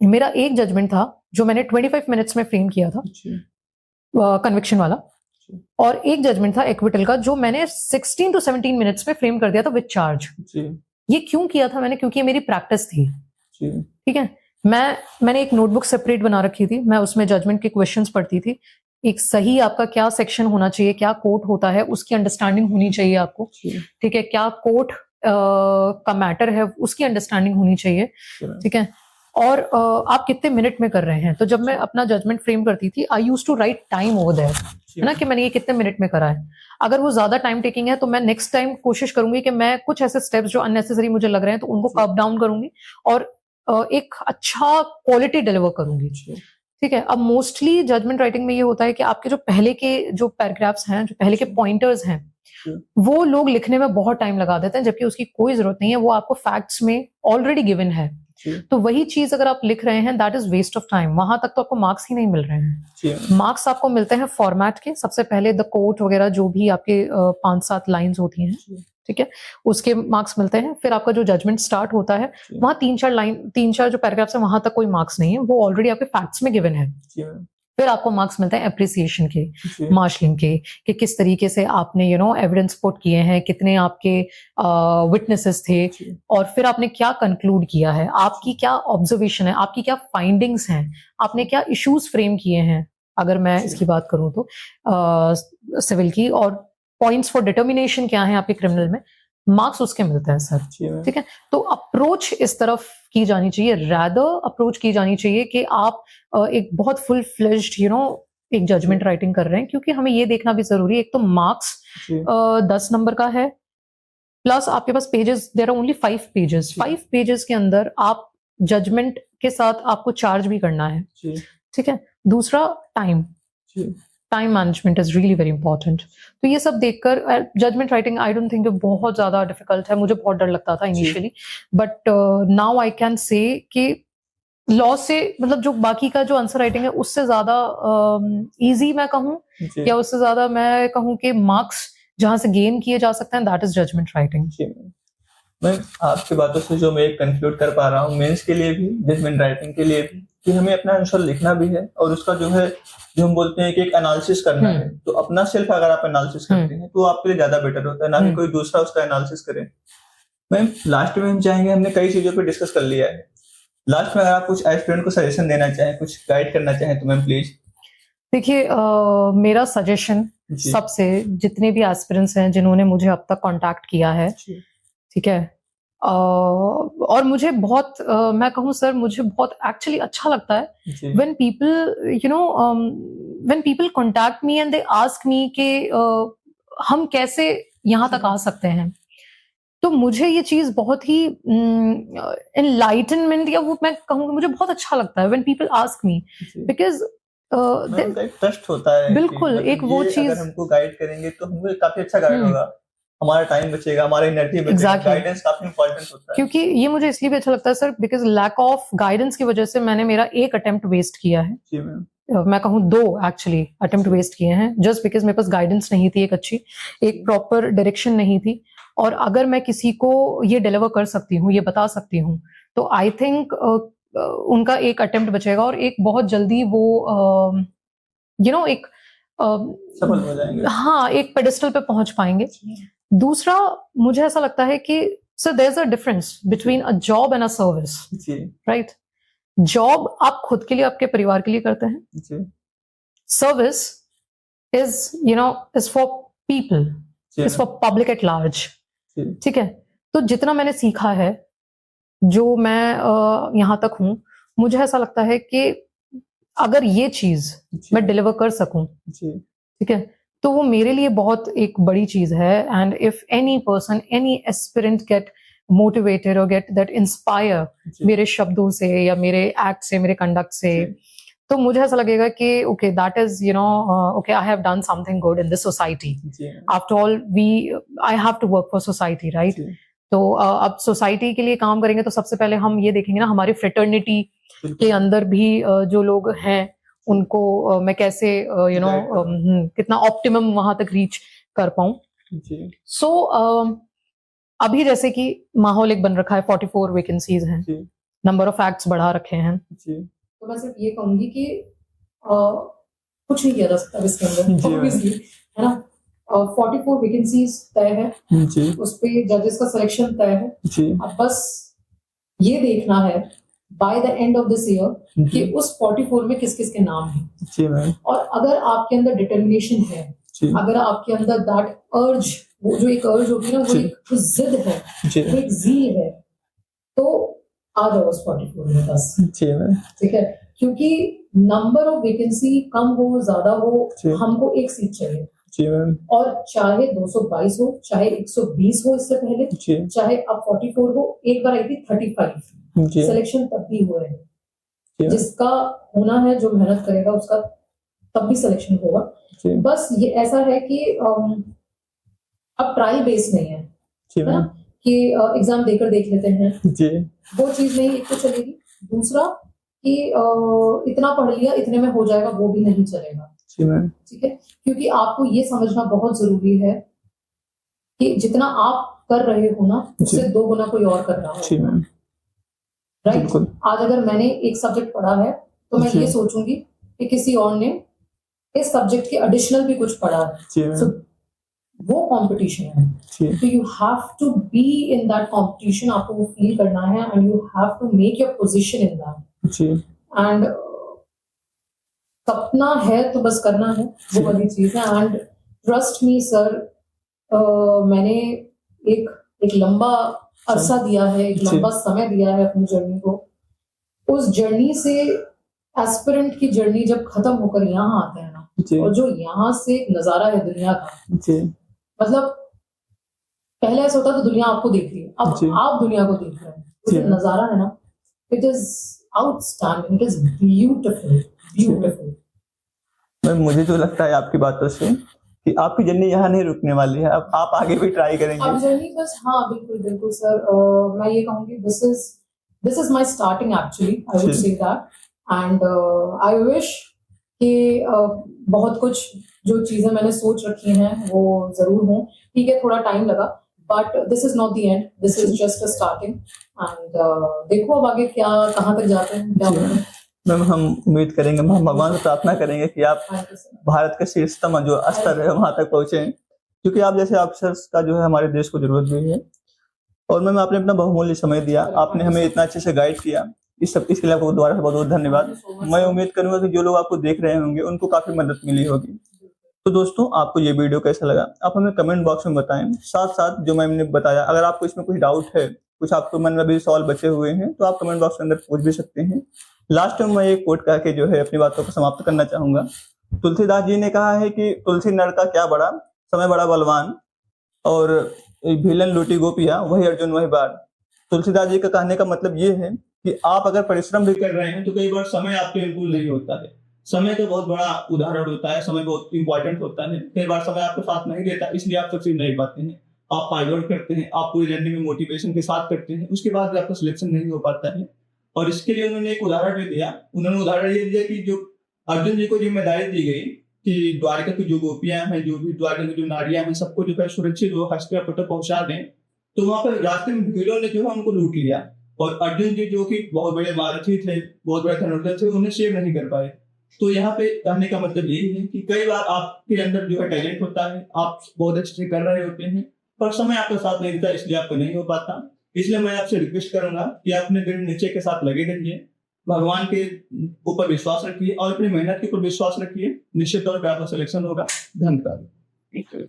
मेरा एक जजमेंट था जो मैंने 25 मिनट्स में फ्रेम किया था, कन्विक्शन वाला, और एक जजमेंट था एक्विटल का जो मैंने 16 to 17 मिनट्स में फ्रेम कर दिया था विद चार्ज। ये क्यों किया था मैंने? क्योंकि ये मेरी प्रैक्टिस थी, ठीक है। मैंने एक नोटबुक सेपरेट बना रखी थी, मैं उसमें जजमेंट के क्वेश्चंस पढ़ती थी। एक सही आपका क्या सेक्शन होना चाहिए, क्या कोर्ट होता है, उसकी अंडरस्टैंडिंग होनी चाहिए आपको, ठीक है, क्या कोर्ट का मैटर है उसकी अंडरस्टैंडिंग होनी चाहिए, ठीक है, और आप कितने मिनट में कर रहे हैं। तो जब मैं अपना जजमेंट फ्रेम करती थी I used to write time over there, है ना, कि मैंने ये कितने मिनट में करा है। अगर वो ज्यादा टाइम टेकिंग है तो मैं नेक्स्ट टाइम कोशिश करूंगी कि मैं कुछ ऐसे स्टेप्स जो अननेसेसरी मुझे लग रहे हैं तो उनको कट डाउन करूंगी और एक अच्छा क्वालिटी डिलीवर करूंगी, ठीक है। अब मोस्टली जजमेंट राइटिंग में ये होता है कि आपके जो पहले के जो पैराग्राफ्स हैं, जो पहले के पॉइंटर्स हैं, वो लोग लिखने में बहुत टाइम लगा देते हैं, जबकि उसकी कोई जरूरत नहीं है, वो आपको फैक्ट्स में ऑलरेडी गिवन है। तो वही चीज अगर आप लिख रहे हैं that is waste of time, वहां तक तो आपको मार्क्स ही नहीं मिल रहे हैं। मार्क्स आपको मिलते हैं फॉर्मेट के, सबसे पहले द कोट वगैरह जो भी आपके 5-7 लाइंस होती हैं, ठीक है, उसके मार्क्स मिलते हैं। फिर आपका जो जजमेंट स्टार्ट होता है वहां 3-4 जो पैराग्राफ्स है वहां तक कोई मार्क्स नहीं है, वो ऑलरेडी आपके फैक्ट्स में गिवन है। फिर आपको मार्क्स मिलते हैं एप्रिसिएशन के, मार्शलिंग के, कि किस तरीके से आपने एविडेंस पुट किए हैं, कितने आपके विटनेसेस थे, और फिर आपने क्या कंक्लूड किया है, आपकी क्या ऑब्जर्वेशन है, आपकी क्या फाइंडिंग्स हैं, आपने क्या इश्यूज फ्रेम किए हैं। अगर मैं इसकी बात करूं तो सिविल की, और पॉइंट्स फॉर डिटर्मिनेशन क्या है आपके क्रिमिनल में, मार्क्स उसके मिलते हैं सर। जी मैम। ठीक है, तो अप्रोच इस तरफ की जानी चाहिए, रैदर अप्रोच की जानी चाहिए कि आप एक बहुत फुल फ्लेज्ड एक जजमेंट राइटिंग कर रहे हैं, क्योंकि हमें ये देखना भी जरूरी है, एक तो मार्क्स जी 10 नंबर का है, प्लस आपके पास pages, there are only 5 pages, 5 pages के अंदर आप जजमेंट के साथ आपको चार्ज भी करना है। जी ठीक है, दूसरा टाइम, जी time management is really very important. तो ये सब देखकर judgment writing I don't think बहुत ज्यादा डिफिकल्ट है, मुझे बहुत डर लगता था initially, but now I can say कि लॉ से मतलब जो बाकी का जो आंसर राइटिंग है उससे ज्यादा इजी मैं कहूँ, जी या उससे ज्यादा मैं कहूँ कि मार्क्स जहां से गेन किए जा सकते हैं, दैट इज जजमेंट राइटिंग। जी मैम, आपकी बातों से जो मैं कंक्लूड कर पा रहा हूँ, मेंस के लिए भी, जजमेंट राइटिंग के लिए भी, कि हमें अपना आंसर लिखना भी है और उसका जो है, जो हम बोलते हैं कि एक एनालिसिस करना है, तो अपना सेल्फ अगर आप एनालिसिस करते हैं तो वो आपके लिए ज्यादा बेटर होता है, ना कि कोई दूसरा उसका एनालिसिस करे। मैम लास्ट में हम चाहेंगे, हमने कई चीजों पे डिस्कस कर लिया है, लास्ट में अगर आप कुछ एस्पिरेंट को सजेशन देना चाहें, कुछ गाइड करना चाहें तो मैम प्लीज। देखिए मेरा सजेशन जी सबसे, जितने भी एस्पिरेंट्स हैं जिन्होंने मुझे अब तक कांटेक्ट किया है, जी ठीक है, और मुझे बहुत मैं कहूँ सर, मुझे बहुत एक्चुअली अच्छा लगता है जी when people when people contact me and they ask me कि हम कैसे यहाँ तक आ सकते हैं, तो मुझे ये चीज बहुत ही enlightenment, या वो मैं कहूँगी मुझे बहुत अच्छा लगता है when people ask me, जी। because मैम, उनका एक ट्रस्ट होता है कि बिल्कुल, मतलब एक वो ये चीज, अगर हमको गाइड करेंगे तो हमें काफी अच्छा गाइड होगा, हमारा टाइम बचेगा, हमारा एनर्जी बचेगा, Exactly. गाइडेंस काफी इंपॉर्टेंट होता है। क्योंकि ये मुझे इसलिए भी अच्छा लगता है sir, because lack of guidance की वजह से मैंने मेरा एक अटेम्प्ट वेस्ट किया है, जी मैम। मैं कहूँ 2 एक्चुअली अटेम्प्ट वेस्ट किए हैं, जस्ट बिकॉज मेरे पास गाइडेंस नहीं थी, एक अच्छी, एक प्रॉपर डायरेक्शन नहीं थी। और अगर मैं किसी को ये डिलीवर कर सकती हूँ, ये बता सकती हूँ, तो आई थिंक उनका एक अटेम्प्ट बचेगा और एक बहुत जल्दी वो एक सफल हो जाएंगे। हाँ, एक पेडिस्टल पे पहुंच पाएंगे। दूसरा, मुझे ऐसा लगता है कि sir there is a difference between a job and a service, जी राइट? जॉब आप खुद के लिए, आपके परिवार के लिए करते हैं, जी service is is for people, जी is for public at large. जी ठीक है, तो जितना मैंने सीखा है, जो मैं यहाँ तक हूँ, मुझे ऐसा लगता है कि अगर ये चीज जी मैं डिलीवर कर सकूं, जी ठीक है, तो वो मेरे लिए बहुत एक बड़ी चीज है। And if any person, any aspirant get motivated और गेट दैट इंस्पायर जी मेरे शब्दों से या मेरे एक्ट से, मेरे कंडक्ट से, जी तो मुझे ऐसा लगेगा कि okay, that is okay, I have done something good in this society. जी after all I have to work for society, right? जी तो अब सोसाइटी के लिए काम करेंगे तो सबसे पहले हम ये देखेंगे ना, हमारी फ्रेटर्निटी के बिल्कुल अंदर भी जो लोग हैं उनको मैं कैसे Guide करूं। कितना ऑप्टिमम वहां तक रीच कर पाऊं। जी सो अभी जैसे कि माहौल एक बन रखा है, 44 वैकेंसीज हैं, जी नंबर ऑफ एक्ट्स बढ़ा रखे हैं, जी तो मैं सिर्फ ये कहूंगी कि कुछ नहीं किया जा सकता इसके जी, अंदर, ऑब्वियसली, है ना? 44 वैकेंसीज तय है, जी उस पे जजेस का सिलेक्शन तय है। जी अब बस ये देखना है by the end of this year कि उस 44 में किस किस के नाम हैं। जी मैम। और अगर आपके अंदर डिटर्मिनेशन है, जी अगर आपके अंदर दैट अर्ज, वो जो एक अर्ज होती है ना, वो जी। एक जिद है, जी वो एक ज़ील है, तो आ जाओ उस 44 में बस, जी मैम। ठीक है? क्योंकि नंबर ऑफ वैकेंसी कम हो, ज्यादा हो, जी। हमको एक सीट चाहिए, जी मैम। और चाहे 222 हो, चाहे 120 हो इससे पहले, जी चाहे अब 44 हो, एक बार आई थी 35, जी सिलेक्शन तब भी हुए हैं। जी जिसका होना है, जो मेहनत करेगा उसका तब भी सिलेक्शन होगा। जी बस ये ऐसा है कि अब ट्रायल बेस नहीं है, जी है ना, मैम। कि एग्जाम देकर देख लेते हैं, जी वो चीज नहीं, एक तो चलेगी। दूसरा कि इतना पढ़ लिया, इतने में हो जाएगा, वो भी नहीं चलेगा, जी मैम। ठीक है? क्योंकि आपको ये समझना बहुत जरूरी है कि जितना आप कर रहे हो ना, उससे जी। 2 गुना कोई और कर रहा जी है, मैम। राइट? बिल्कुल। आज अगर मैंने एक सब्जेक्ट पढ़ा है, तो मैं जी। ये सोचूंगी कि किसी और ने इस सब्जेक्ट के एडिशनल भी कुछ पढ़ा है, जी so, मैम। वो कंपटीशन है। जी तो you have to be in that competition, आपको वो फील करना है, and you have to make your position in that. जी एंड सपना है तो बस करना है, वो वाली चीज है। एंड ट्रस्ट मी सर, मैंने एक लंबा अरसा दिया है, एक जी। लंबा समय दिया है अपनी जर्नी को। उस जर्नी से एस्पिरेंट की जर्नी जब खत्म होकर यहाँ आते हैं ना, जी और जो यहाँ से एक नजारा है दुनिया का, जी मतलब पहले ऐसा होता तो दुनिया आपको देख रही है, अब जी। आप दुनिया को देख रहे हैं। जी। जो नजारा है ना, it is outstanding, it is beautiful, beautiful. Ma'am मुझे जो लगता है आपकी बातों से कि आपकी जर्नी यहाँ नहीं रुकने वाली है, अब आप आगे भी ट्राई अब करेंगे। जर्नी बस, हाँ बिल्कुल बिल्कुल सर। मैं ये कहूँगी this is my starting actually, I would जी। Say that. And I wish कि बहुत कुछ जो चीजें मैंने सोच रखी हैं वो जरूर हों। ठीक है, थोड़ा टाइम लगा, but this is not the end, this is just a starting. And देखो अब आगे क्या, कहाँ तक जाते हैं, क्या जी। होता है। मैम हम उम्मीद करेंगे, हम भगवान से प्रार्थना करेंगे कि आप Thank you, sir. भारत के शीर्षतम जो स्तर है वहां तक पहुंचे, क्योंकि आप जैसे ऑफिसर्स का जो है हमारे देश को जरूरत भी है। और मैम आपने अपना बहुमूल्य समय दिया, आपने हमें इतना अच्छे से गाइड किया, इसके लिए आपको दोबारा से बहुत बहुत धन्यवाद। Thank you so much, मैं sir. उम्मीद करूंगा कि जो लोग आपको देख रहे होंगे उनको काफी मदद मिली होगी। तो दोस्तों आपको ये वीडियो कैसा लगा आप हमें कमेंट बॉक्स में बताएं। साथ साथ जो मैम ने बताया, अगर आपको इसमें कुछ डाउट है, कुछ आपको मन में भी सवाल बचे हुए हैं, तो आप कमेंट बॉक्स के अंदर पूछ भी सकते हैं। लास्ट में मैं एक कोट कह के जो है अपनी बातों को समाप्त करना चाहूंगा। तुलसीदास जी ने कहा है कि तुलसी नर का क्या बड़ा, समय बड़ा बलवान, और भीलन लूटी गोपिया वही अर्जुन वही बार। तुलसीदास जी का कहने का मतलब ये है कि आप अगर परिश्रम भी कर रहे हैं तो कई बार समय आपके अनुकूल नहीं होता है। समय तो बहुत बड़ा उदाहरण होता है, समय बहुत इंपॉर्टेंट होता है। कई बार समय आपको साथ नहीं देता, इसलिए आप सक्सेस नहीं पाते हैं। आप पाइवट करते हैं, आप पूरी जर्नी में मोटिवेशन के साथ करते हैं, उसके बाद भी आपका सिलेक्शन नहीं हो पाता है। और इसके लिए उन्होंने एक उदाहरण भी दिया। उन्होंने उदाहरण ये दिया कि जो अर्जुन जी को जिम्मेदारी दी गई कि द्वारका की जो गोपियां हैं, जो भी द्वारका की जो नारियां हैं, सबको जो है सुरक्षित वो हस्तिनापुर तक पहुंचा दें। तो वहां पर रास्ते में भीड़ों ने जो है उनको लूट लिया, और अर्जुन जी जो कि बहुत बड़े महारथी थे, बहुत बड़े धनुर्धर थे, उन्हें सेव नहीं कर पाए। तो यहाँ पे कहने का मतलब यही है कि कई बार आपके अंदर जो है टैलेंट होता है, आप बहुत अच्छे से कर रहे होते हैं, पर समय आपका साथ नहीं देता, इसलिए आपको नहीं हो पाता। इसलिए मैं आपसे रिक्वेस्ट करूंगा कि आप अपने दृढ़ निश्चय के साथ लगे रहिए, भगवान के ऊपर विश्वास रखिए और अपनी मेहनत के ऊपर विश्वास रखिए। निश्चित तौर पर आपका सिलेक्शन होगा। धन्यवाद।